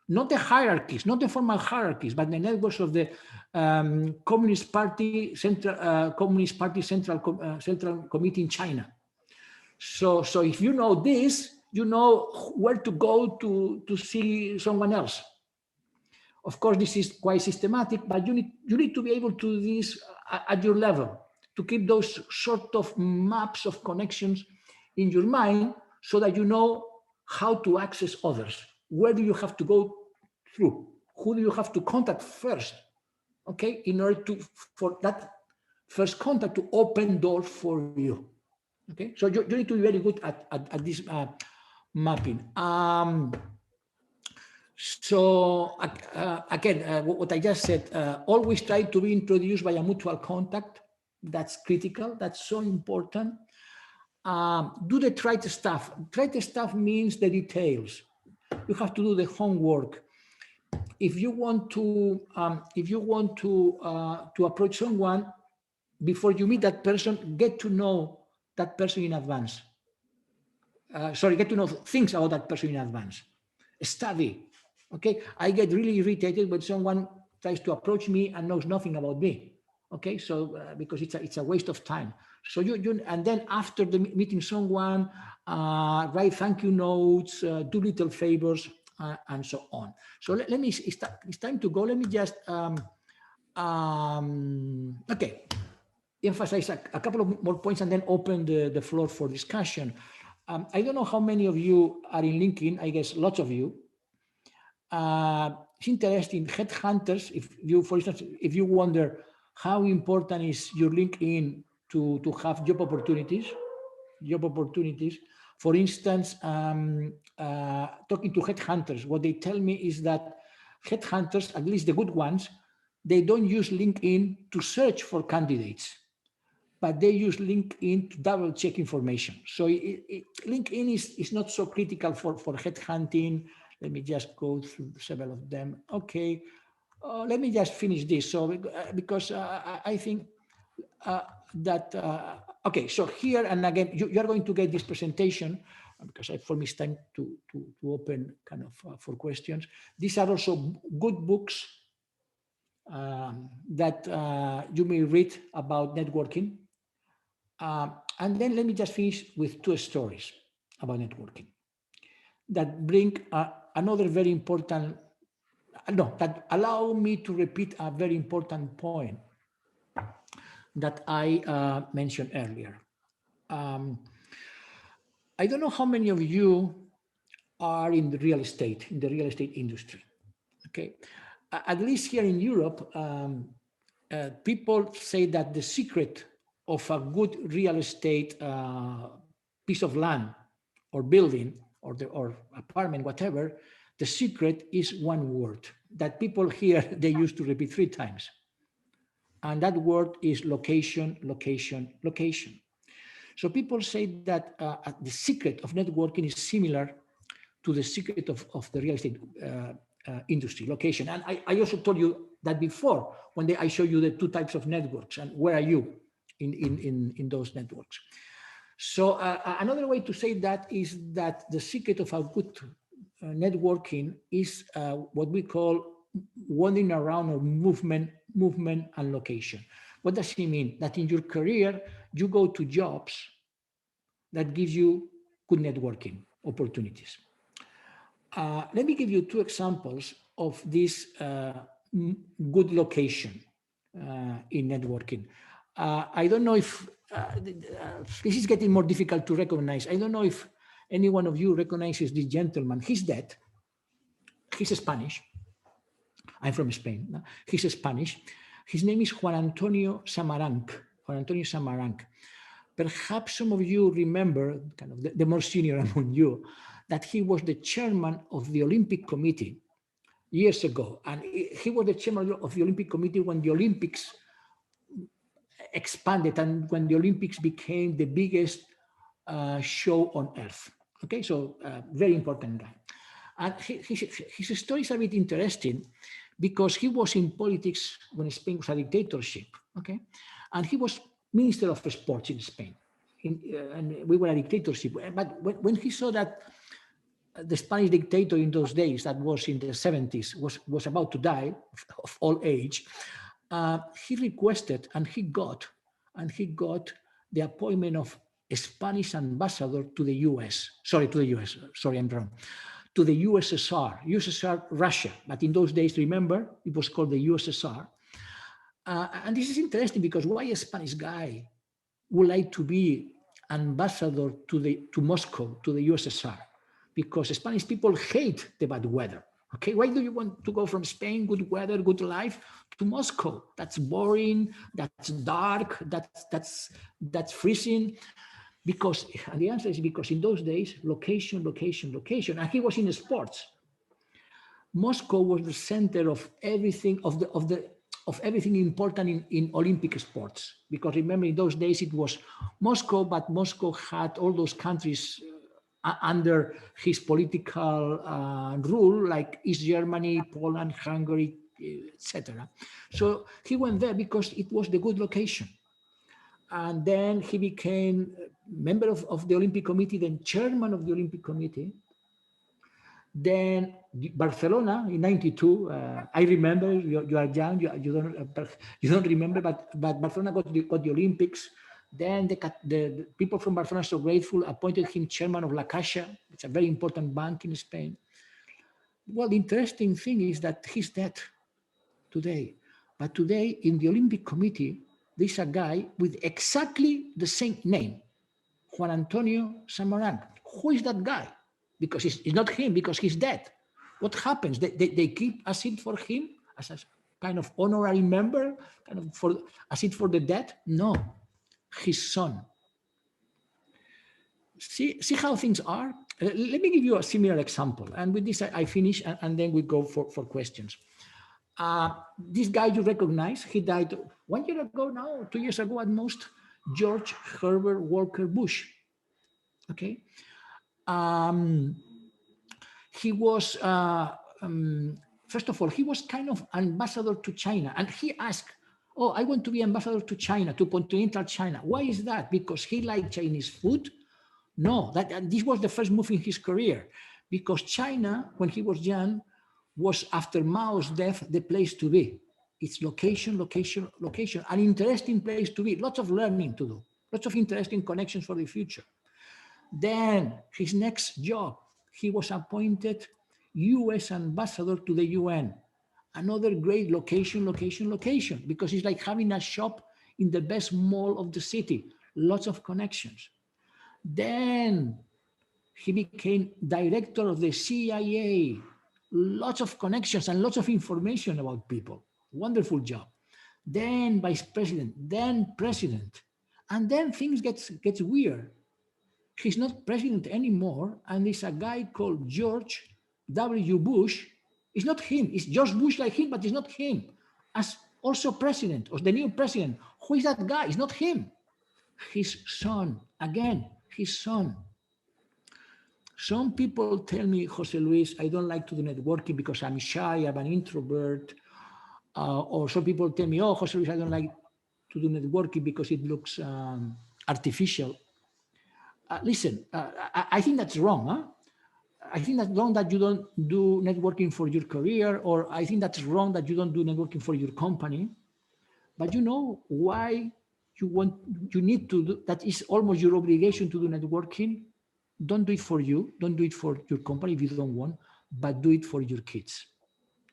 not the hierarchies, not the formal hierarchies, but the networks of the Communist Party Central Committee in China. So if you know this, you know where to go to see someone else. Of course, this is quite systematic, but you need to be able to do this at your level, to keep those sort of maps of connections in your mind so that you know how to access others. Where do you have to go through? Who do you have to contact first? Okay, in order for that first contact to open doors for you. Okay, so you need to be very good at this mapping. So again, what I just said, always try to be introduced by a mutual contact. That's critical. That's so important. Do the trite stuff. Trite stuff means the details. You have to do the homework. If you want to approach someone, before you meet that person, get to know that person in advance. Get to know things about that person in advance. Study. Okay, I get really irritated when someone tries to approach me and knows nothing about me. Okay, so because it's a waste of time. So you and then after the meeting someone, write thank you notes, do little favors, and so on. So let me. It's time to go. Let me just. Okay, emphasize a couple of more points and then open the floor for discussion. I don't know how many of you are in LinkedIn. I guess lots of you. It's interesting. Headhunters, if you, for instance, if you wonder how important is your LinkedIn to have job opportunities. For instance, talking to headhunters, what they tell me is that headhunters, at least the good ones, they don't use LinkedIn to search for candidates, but they use LinkedIn to double check information. So LinkedIn is not so critical for headhunting. Let me just go through several of them. Okay, let me just finish this. So because I think that, okay, so here, and again, you are going to get this presentation because for me it's time to open kind of for questions. These are also good books that you may read about networking. And then let me just finish with two stories about networking that bring another very important, no, that allow me to repeat a very important point that I mentioned earlier. I don't know how many of you are in the real estate industry. Okay, at least here in Europe, people say that the secret of a good real estate piece of land or building or apartment, whatever, the secret is one word that people here they used to repeat 3 times, and that word is location, location, location. So people say that the secret of networking is similar to the secret of the real estate industry, location. And I also told you that before when I show you the 2 types of networks and where are you in those networks. So another way to say that is that the secret of a good networking is what we call wandering around, or movement and location. What does it mean? That in your career, you go to jobs that gives you good networking opportunities. Let me give you 2 examples of this good location in networking. I don't know if this is getting more difficult to recognize. I don't know if any one of you recognizes this gentleman. He's dead. He's Spanish. I'm from Spain. No? He's Spanish. His name is Juan Antonio Samaranch. Juan Antonio Samaranch. Perhaps some of you remember, kind of the more senior among you, that he was the chairman of the Olympic Committee years ago. And he was the chairman of the Olympic Committee when the Olympics expanded and when the Olympics became the biggest show on earth. Okay, so very important guy. And his story is a bit interesting because he was in politics when Spain was a dictatorship. Okay, and he was Minister of Sports in Spain. And we were a dictatorship. But when he saw that the Spanish dictator in those days, that was in the 70s, was about to die of old age, he requested and he got the appointment of a Spanish ambassador to the US. Sorry, I'm wrong. To the USSR, Russia. But in those days, remember, it was called the USSR. And this is interesting because why a Spanish guy would like to be ambassador to Moscow, to the USSR? Because Spanish people hate the bad weather. Okay, why do you want to go from Spain, good weather, good life, to Moscow? That's boring, that's dark, that's freezing. Because, and the answer is because in those days, location, location, location. And he was in sports. Moscow was the center of everything, of everything important in Olympic sports. Because remember, in those days it was Moscow, but Moscow had all those countries under his political rule, like East Germany, Poland, Hungary, etc. So he went there because it was the good location. And then he became member of the Olympic Committee, then chairman of the Olympic Committee. Then Barcelona in '92. I remember. You are young. You don't remember, but Barcelona got the Olympics. Then the people from Barcelona are so grateful, appointed him chairman of La Caixa. It's a very important bank in Spain. Well, the interesting thing is that he's dead today. But today in the Olympic Committee, there's a guy with exactly the same name, Juan Antonio Samaranch. Who is that guy? Because it's not him, because he's dead. What happens? They keep a seat for him as a kind of honorary member, kind of for a seat for the dead? No, his son. See how things are? Let me give you a similar example. And with this, I finish, and then we go for questions. This guy you recognize, he died 1 year ago now, 2 years ago at most, George Herbert Walker Bush. Okay. He was, first of all, he was kind of ambassador to China. And he asked, oh, I want to be ambassador to China, to continental China. Why is that? Because he liked Chinese food? No, this was the first move in his career. Because China, when he was young, was after Mao's death, the place to be. It's location, location, location, an interesting place to be, lots of learning to do, lots of interesting connections for the future. Then his next job, he was appointed US ambassador to the UN. Another great location, location, location, because it's like having a shop in the best mall of the city, lots of connections. Then he became director of the CIA, lots of connections and lots of information about people. Wonderful job. Then vice president, then president. And then things gets weird. He's not president anymore, and there's a guy called George W. Bush. It's not him. It's George Bush like him, but it's not him. As also president, or the new president. Who is that guy? It's not him. His son. Again, his son. Some people tell me, Jose Luis, I don't like to do networking because I'm shy, I'm an introvert. Or some people tell me, oh, Jose Luis, I don't like to do networking because it looks artificial. Listen, I think that's wrong. Huh? I think that's wrong that you don't do networking for your career, or I think that's wrong that you don't do networking for your company. But you know why you need to do that? Is almost your obligation to do networking. Don't do it for you. Don't do it for your company if you don't want, but do it for your kids,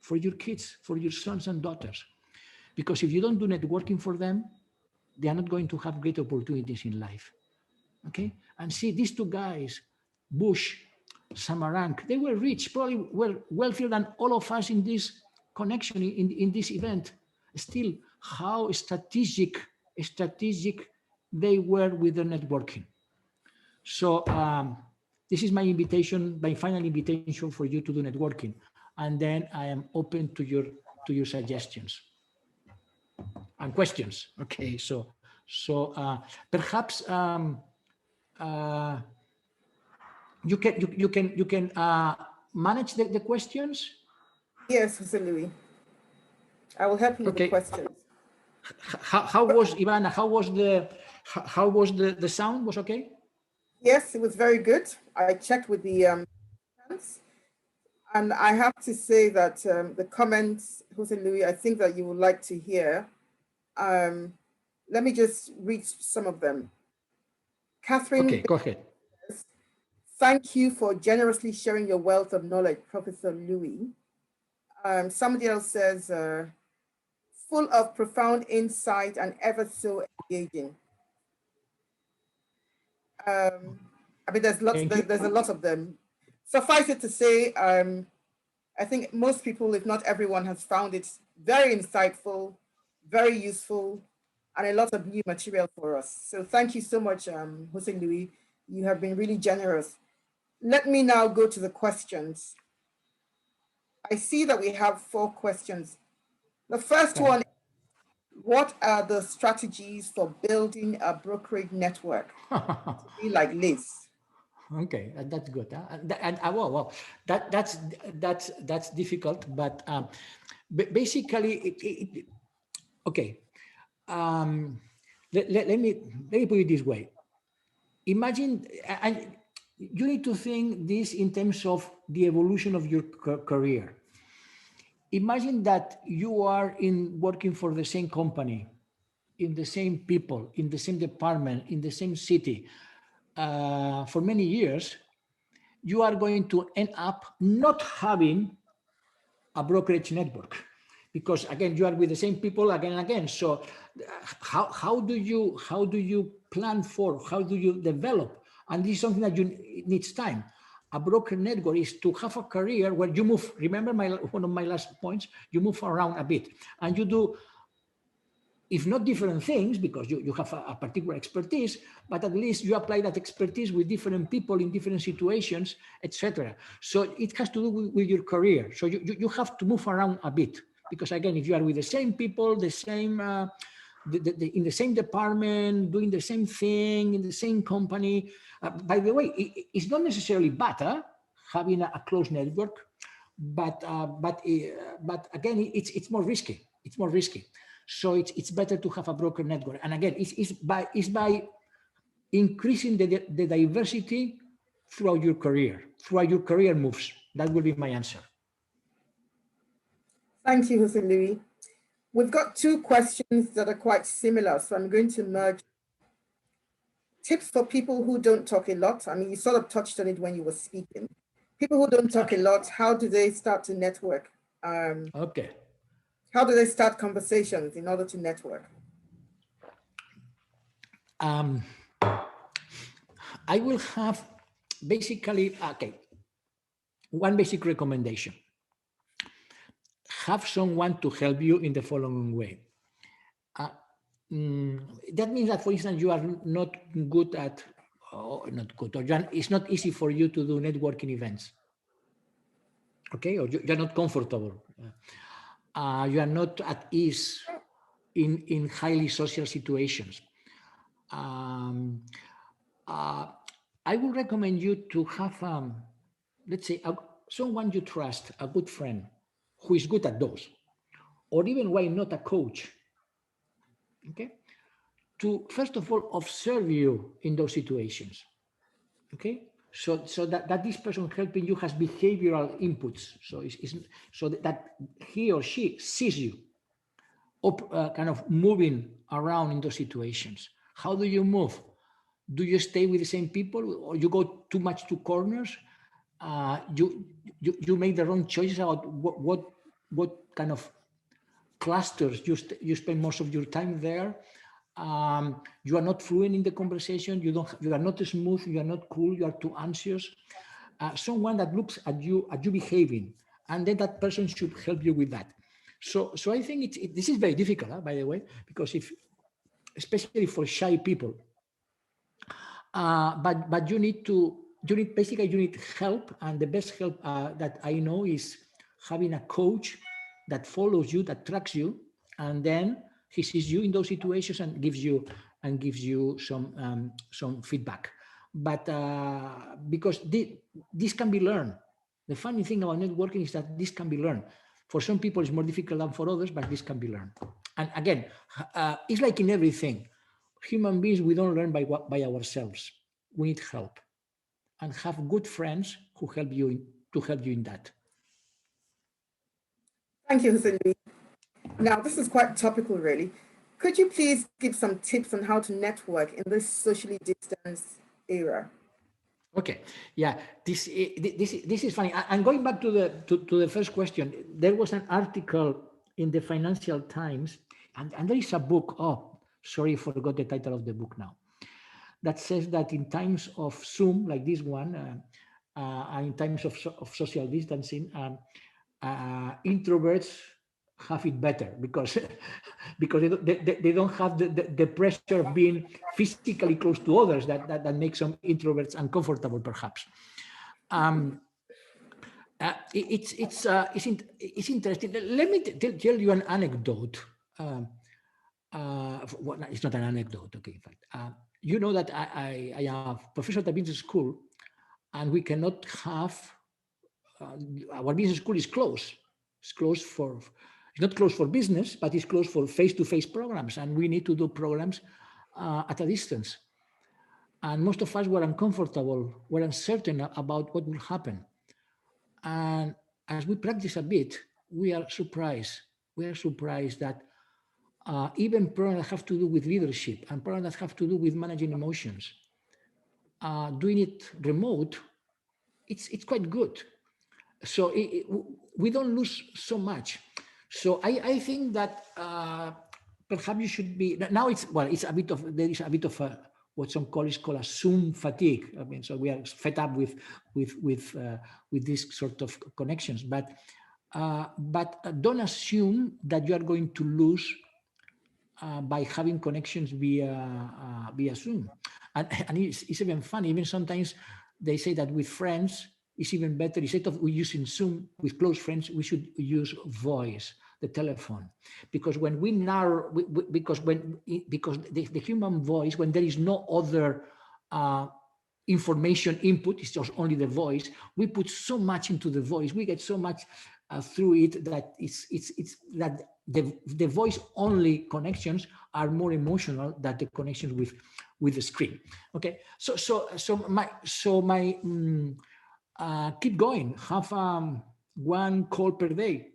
for your sons and daughters. Because if you don't do networking for them, they are not going to have great opportunities in life. Okay? And see, these two guys, Bush, Samaranch, they were rich, probably were wealthier than all of us in this connection, in this event. Still, how strategic they were with the networking. So this is my invitation, my final invitation for you to do networking. And then I am open to your suggestions and questions. Okay, so perhaps you can manage the questions. Yes, Jose Luis. I will help you with the questions. How was Ivana? How was the sound? Was okay? Yes, it was very good. I checked with the and I have to say that the comments, Jose Luis, I think that you would like to hear. Let me just read some of them. Catherine. Okay, go ahead. Thank you for generously sharing your wealth of knowledge, Professor Louis. Somebody else says, full of profound insight and ever so engaging. I mean, there's a lot of them. Suffice it to say, I think most people, if not everyone, has found it very insightful, very useful, and a lot of new material for us. So thank you so much, Jose Luis. You have been really generous. Let me now go to the questions. I see that we have 4 questions. The first one, what are the strategies for building a brokerage network to be like Liz? Okay, that's good. Well, that's difficult, but basically, okay. Let me put it this way. Imagine, you need to think this in terms of the evolution of your career. Imagine that you are working for the same company, in the same people, in the same department, in the same city for many years. You are going to end up not having a brokerage network, because again, you are with the same people again and again. So how do you plan for, how do you develop? And this is something that needs time. A broker network is to have a career where you move. Remember one of my last points, you move around a bit and you do, if not different things, because you have a particular expertise, but at least you apply that expertise with different people in different situations, etc. So it has to do with your career. So you have to move around a bit, because again, if you are with the same people, the same in the same department, doing the same thing in the same company. By the way, it's not necessarily bad having a close network, but again, it's more risky. It's more risky. So it's better to have a broker network. And again, it's by increasing the diversity throughout your career moves. That will be my answer. Thank you, Jose Luis. We've got two questions that are quite similar, so I'm going to merge. Tips for people who don't talk a lot. I mean, you sort of touched on it when you were speaking. People who don't talk a lot, how do they start to network? Okay. How do they start conversations in order to network? I will have basically, one basic recommendation. Have someone to help you in the following way. That means that, for instance, you are not good at, it's not easy for you to do networking events. Okay, or you're not comfortable. You are not at ease in highly social situations. I would recommend you to have, let's say, someone you trust, a good friend who is good at those, or even why not a coach, okay, to first of all observe you in those situations, okay, so that this person helping you has behavioral inputs, so that he or she sees you kind of moving around in those situations. How do you move? Do you stay with the same people, or you go too much to corners? You make the wrong choices about what kind of clusters you spend most of your time there. You are not fluent in the conversation. You are not smooth. You are not cool. You are too anxious. Someone that looks at you behaving, and then that person should help you with that. So I think this is very difficult, by the way, because especially for shy people. But you need help, and the best help that I know is having a coach that follows you, that tracks you, and then he sees you in those situations and gives you some feedback. But because this can be learned. The funny thing about networking is that this can be learned. For some people, it's more difficult than for others, but this can be learned. And again, it's like in everything. Human beings, we don't learn by ourselves. We need help, and have good friends who help you in that. Thank you, Jose Luis. Now, this is quite topical, really. Could you please give some tips on how to network in this socially distanced era? Okay, yeah, this is funny. And going back to the first question, there was an article in the Financial Times, and there is a book. Oh, sorry, I forgot the title of the book now. That says that in times of Zoom, like this one, and in times of social distancing, introverts have it better because they don't have the pressure of being physically close to others that makes some introverts uncomfortable, perhaps. It's interesting. Let me tell you an anecdote. Well, it's not an anecdote, okay, in fact. You know that I am a professor at the business school, and we cannot have, our business school is closed. It's closed it's not closed for business, but it's closed for face-to-face programs, and we need to do programs at a distance. And most of us were uncomfortable, were uncertain about what will happen. And as we practice a bit, we are surprised. We are surprised that even programs that have to do with leadership and programs that have to do with managing emotions, doing it remote, it's quite good. So we don't lose so much. So I think that perhaps you should be now. It's a bit of there is a bit of what some colleagues call a Zoom fatigue. I mean, so we are fed up with this sort of connections. But don't assume that you are going to lose by having connections via Zoom. And it's even funny. Even sometimes they say that with friends, it's even better. Instead of using Zoom with close friends, we should use voice, the telephone, because when we narrow, because the human voice, when there is no other information input, it's just only the voice. We put so much into the voice. We get so much through it that it's that the voice only connections are more emotional than the connections with the screen. Okay, so my keep going. Have one call per day.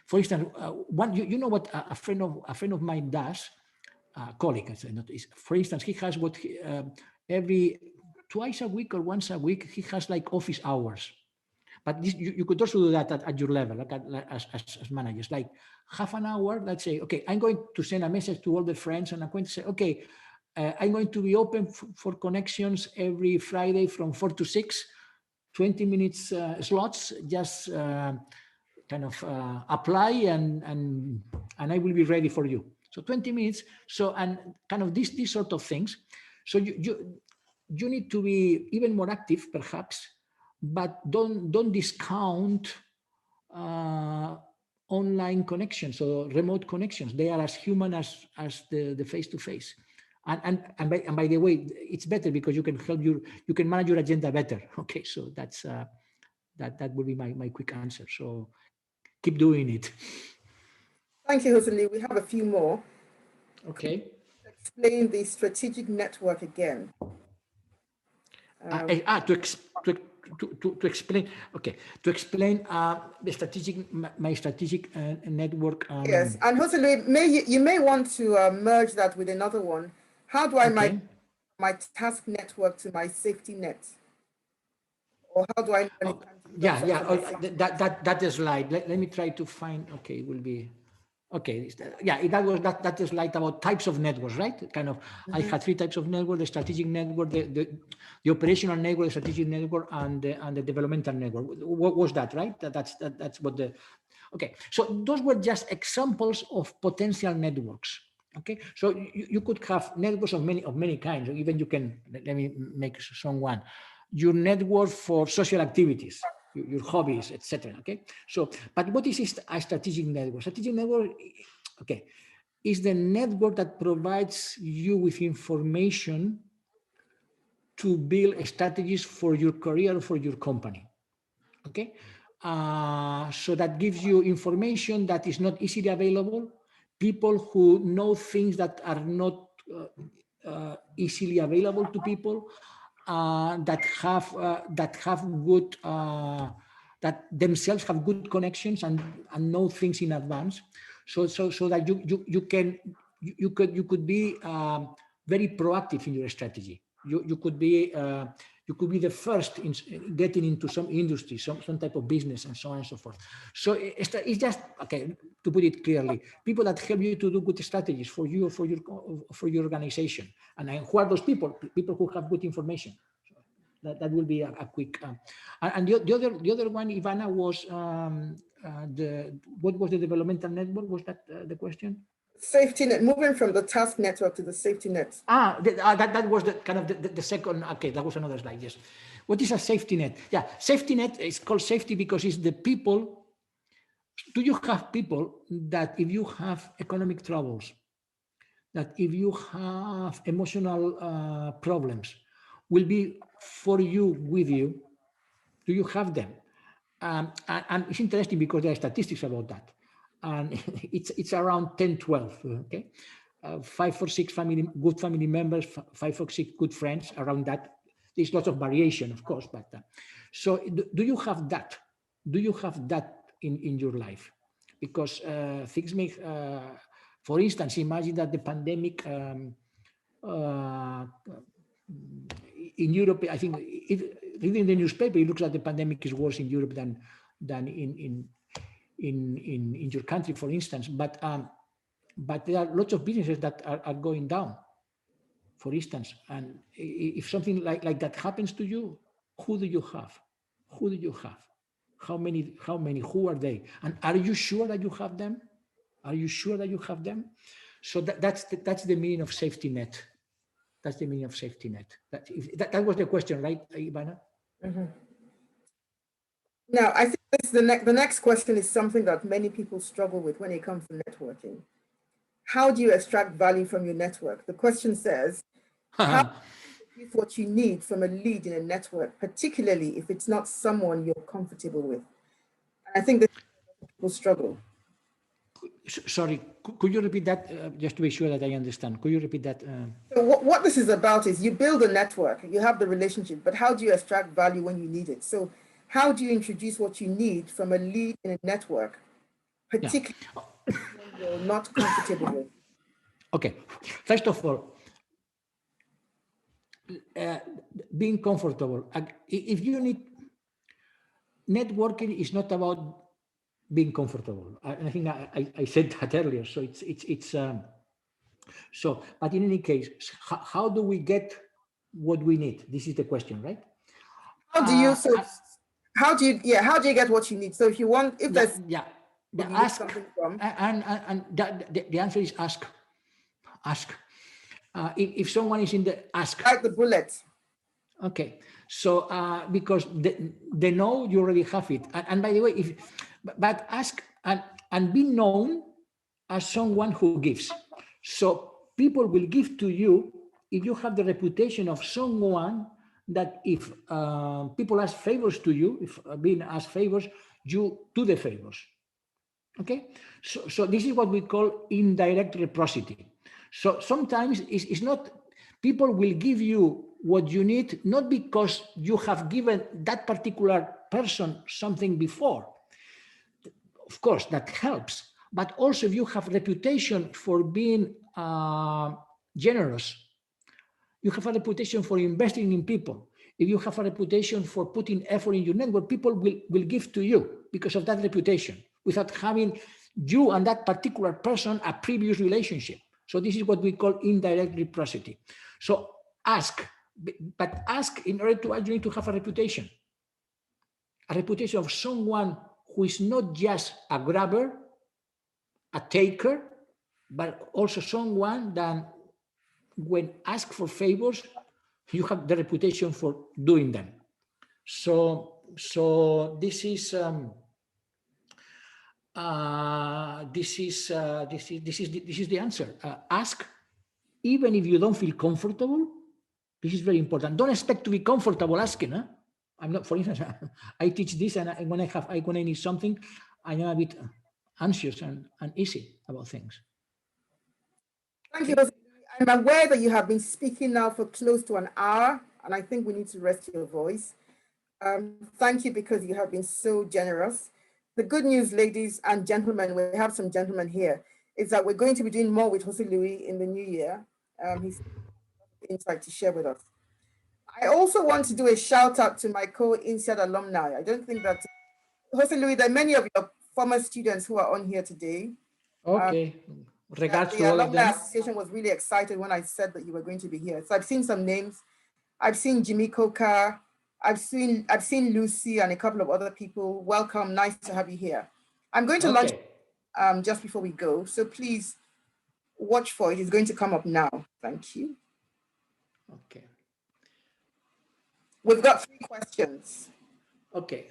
For instance, one you know what a friend of mine does. Colleague, for instance, he has what every twice a week or once a week he has like office hours. But this, you could also do that at your level, like as managers, like half an hour. Let's say, okay, I'm going to send a message to all the friends, and I'm going to say, okay, I'm going to be open for connections every Friday from 4 to 6, 20 minutes slots. Just kind of apply, and I will be ready for you. So 20 minutes. So and kind of these sort of things. So you need to be even more active, perhaps, but don't discount online connections or remote connections. They are as human as the face-to-face. And by the way, it's better because you can you can manage your agenda better. Okay, so that's that would be my quick answer. So keep doing it. Thank you, Josely. We have a few more. Okay. Explain the strategic network again. To explain, okay, to explain the my strategic network. Yes, and Josely, you may want to merge that with another one. How do I Okay. my task network to my safety net? Or how do I know when it's time to Yeah. That is slide. Let me try to find. Okay, it will be. Okay, yeah, that is like about types of networks, right? Kind of, I had 3 types of network: the strategic network, the operational network, the strategic network, and the developmental network. What was that, right? That's what the. Okay, so those were just examples of potential networks. Okay, so you could have networks of many kinds. Even you can let me make someone your network for social activities, your hobbies, etc. Okay, so but what is a strategic network? Strategic network, okay, is the network that provides you with information to build strategies for your career or for your company. Okay, so that gives you information that is not easily available. People who know things that are not easily available to people, that have good that themselves have good connections and know things in advance, so that you could be very proactive in your strategy. You could be the first in getting into some industry, some type of business, and so on and so forth. So it's just, okay, to put it clearly, people that help you to do good strategies for you or for your organization. And who are those people? People who have good information. So that will be a quick. And the other one, Ivana, was what was the developmental network? Was that the question? Safety net, moving from the task network to the safety net. That was the kind of the second. Okay, that was another slide. Yes. What is a safety net? Yeah, safety net is called safety because it's the people. Do you have people that if you have economic troubles, that if you have emotional problems, will be for you, with you? Do you have them? And it's interesting because there are statistics about that. And it's around 10, 12. Okay. 5 or 6 good family members, 5 or 6 good friends around that. There's lots of variation, of course, but so do you have that? Do you have that in your life? Because things make, for instance, imagine that the pandemic in Europe, I think, reading the newspaper, it looks like the pandemic is worse in Europe than in your country, for instance. But there are lots of businesses that are going down, for instance. And if something like that happens to you, who do you have? Who do you have? How many? Who are they? And are you sure that you have them? Are you sure that you have them? So that's the meaning of safety net. That's the meaning of safety net. That was the question, right, Ivana? Mm-hmm. Now, I think the next question is something that many people struggle with when it comes to networking. How do you extract value from your network? The question says, how do you produce what you need from a lead in a network, particularly if it's not someone you're comfortable with? And I think that people struggle. Sorry, could you repeat that just to be sure that I understand? Could you repeat that? So what this is about is you build a network, you have the relationship, but how do you extract value when you need it? So how do you introduce what you need from a lead in a network, particularly when you're not comfortable with? Okay, first of all, being comfortable. If you need, networking is not about being comfortable. I think I said that earlier. So it's so. But in any case, how do we get what we need? This is the question, right? How do you how do you get what you need? So if you want, if there's ask something from, and the answer is ask. If someone is in the ask, like the bullet. Okay, so because they know you already have it, and by the way, but ask and be known as someone who gives. So people will give to you if you have the reputation of someone that if people ask favors to you, if being asked favors, you do the favors. Okay, so this is what we call indirect reciprocity. So sometimes it's not, people will give you what you need, not because you have given that particular person something before. Of course, that helps. But also if you have reputation for being generous, you have a reputation for investing in people, if you have a reputation for putting effort in your network, people will give to you because of that reputation, without having you and that particular person a previous relationship. So this is what we call indirect reciprocity. So ask, but ask in order to ask, you need to have a reputation of someone who is not just a grabber, a taker, but also someone that when asked for favors, you have the reputation for doing them. So this is the answer. Ask, even if you don't feel comfortable. This is very important. Don't expect to be comfortable asking. Huh? I'm not. For instance, I teach this, and when I need something, I am a bit anxious and uneasy about things. Thank you. I'm aware that you have been speaking now for close to an hour, and I think we need to rest your voice. Thank you, because you have been so generous. The good news, ladies and gentlemen, we have some gentlemen here, is that we're going to be doing more with Jose Luis in the new year. He's insight to share with us. I also want to do a shout out to my co-INSEAD alumni. I don't think that, Jose Luis, there are many of your former students who are on here today. Okay. Regards the to all of Alumni them. Association was really excited when I said that you were going to be here. So I've seen some names. I've seen Jimmy Coca. I've seen Lucy and a couple of other people. Welcome. Nice to have you here. I'm going to launch just before we go. So please watch for it. It's going to come up now. Thank you. Okay. We've got 3 questions. Okay.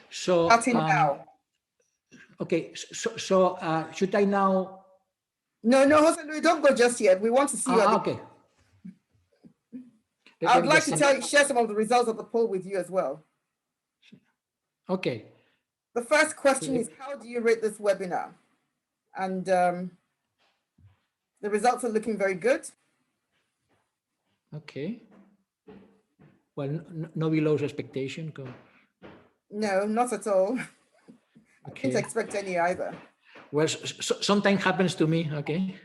So starting now. Okay. So should I now? No, Jose Luis, don't go just yet. We want to see you. Okay. I'd like to share some of the results of the poll with you as well. Okay. The first question is, how do you rate this webinar? And the The results are looking very good. Okay. Well, no below expectation. No, not at all. I didn't Okay. expect any either. Well, sometimes happens to me. Okay.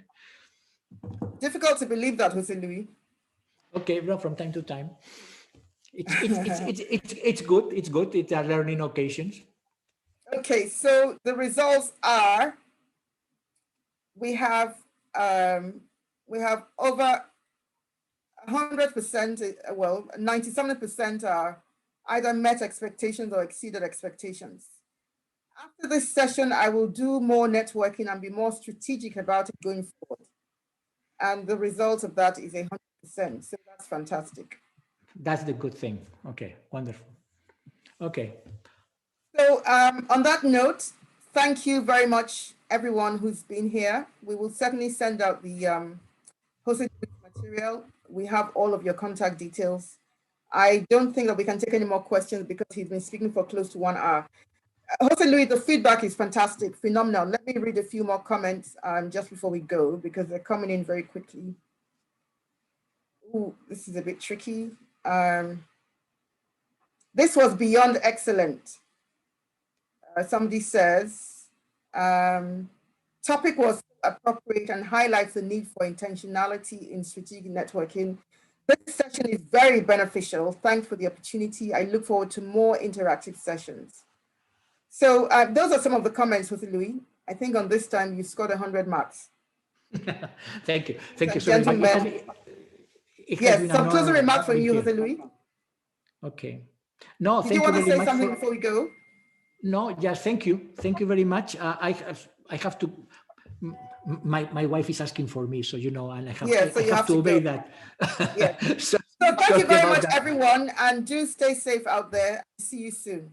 Difficult to believe that, Jose Luis. Okay, well, from time to time. It's good. It's good. It's a learning occasions. Okay, so the results are we have over 100%, well, 97% are either met expectations or exceeded expectations. After this session, I will do more networking and be more strategic about it going forward. And the result of that is 100%. So that's fantastic. That's the good thing. Okay, wonderful. Okay. So on that note, thank you very much, everyone who's been here. We will certainly send out the hosted material. We have all of your contact details. I don't think that we can take any more questions because he's been speaking for close to 1 hour. Jose Luis, the feedback is fantastic, phenomenal. Let me read a few more comments just before we go because they're coming in very quickly. Ooh, this is a bit tricky. This was beyond excellent. Somebody says, topic was appropriate and highlights the need for intentionality in strategic networking. This session is very beneficial. Thanks for the opportunity. I look forward to more interactive sessions. So those are some of the comments, Jose Luis. I think on this time you scored 100 marks. Thank you. Thank you so much. Yes, some closing remarks from you, Jose Luis. Okay. No, Did you want to say something before we go? No, yes, thank you. Thank you very much. I have to, my wife is asking for me, so, you know, and I have to obey that. Yeah. So thank you very much, everyone, and do stay safe out there. See you soon.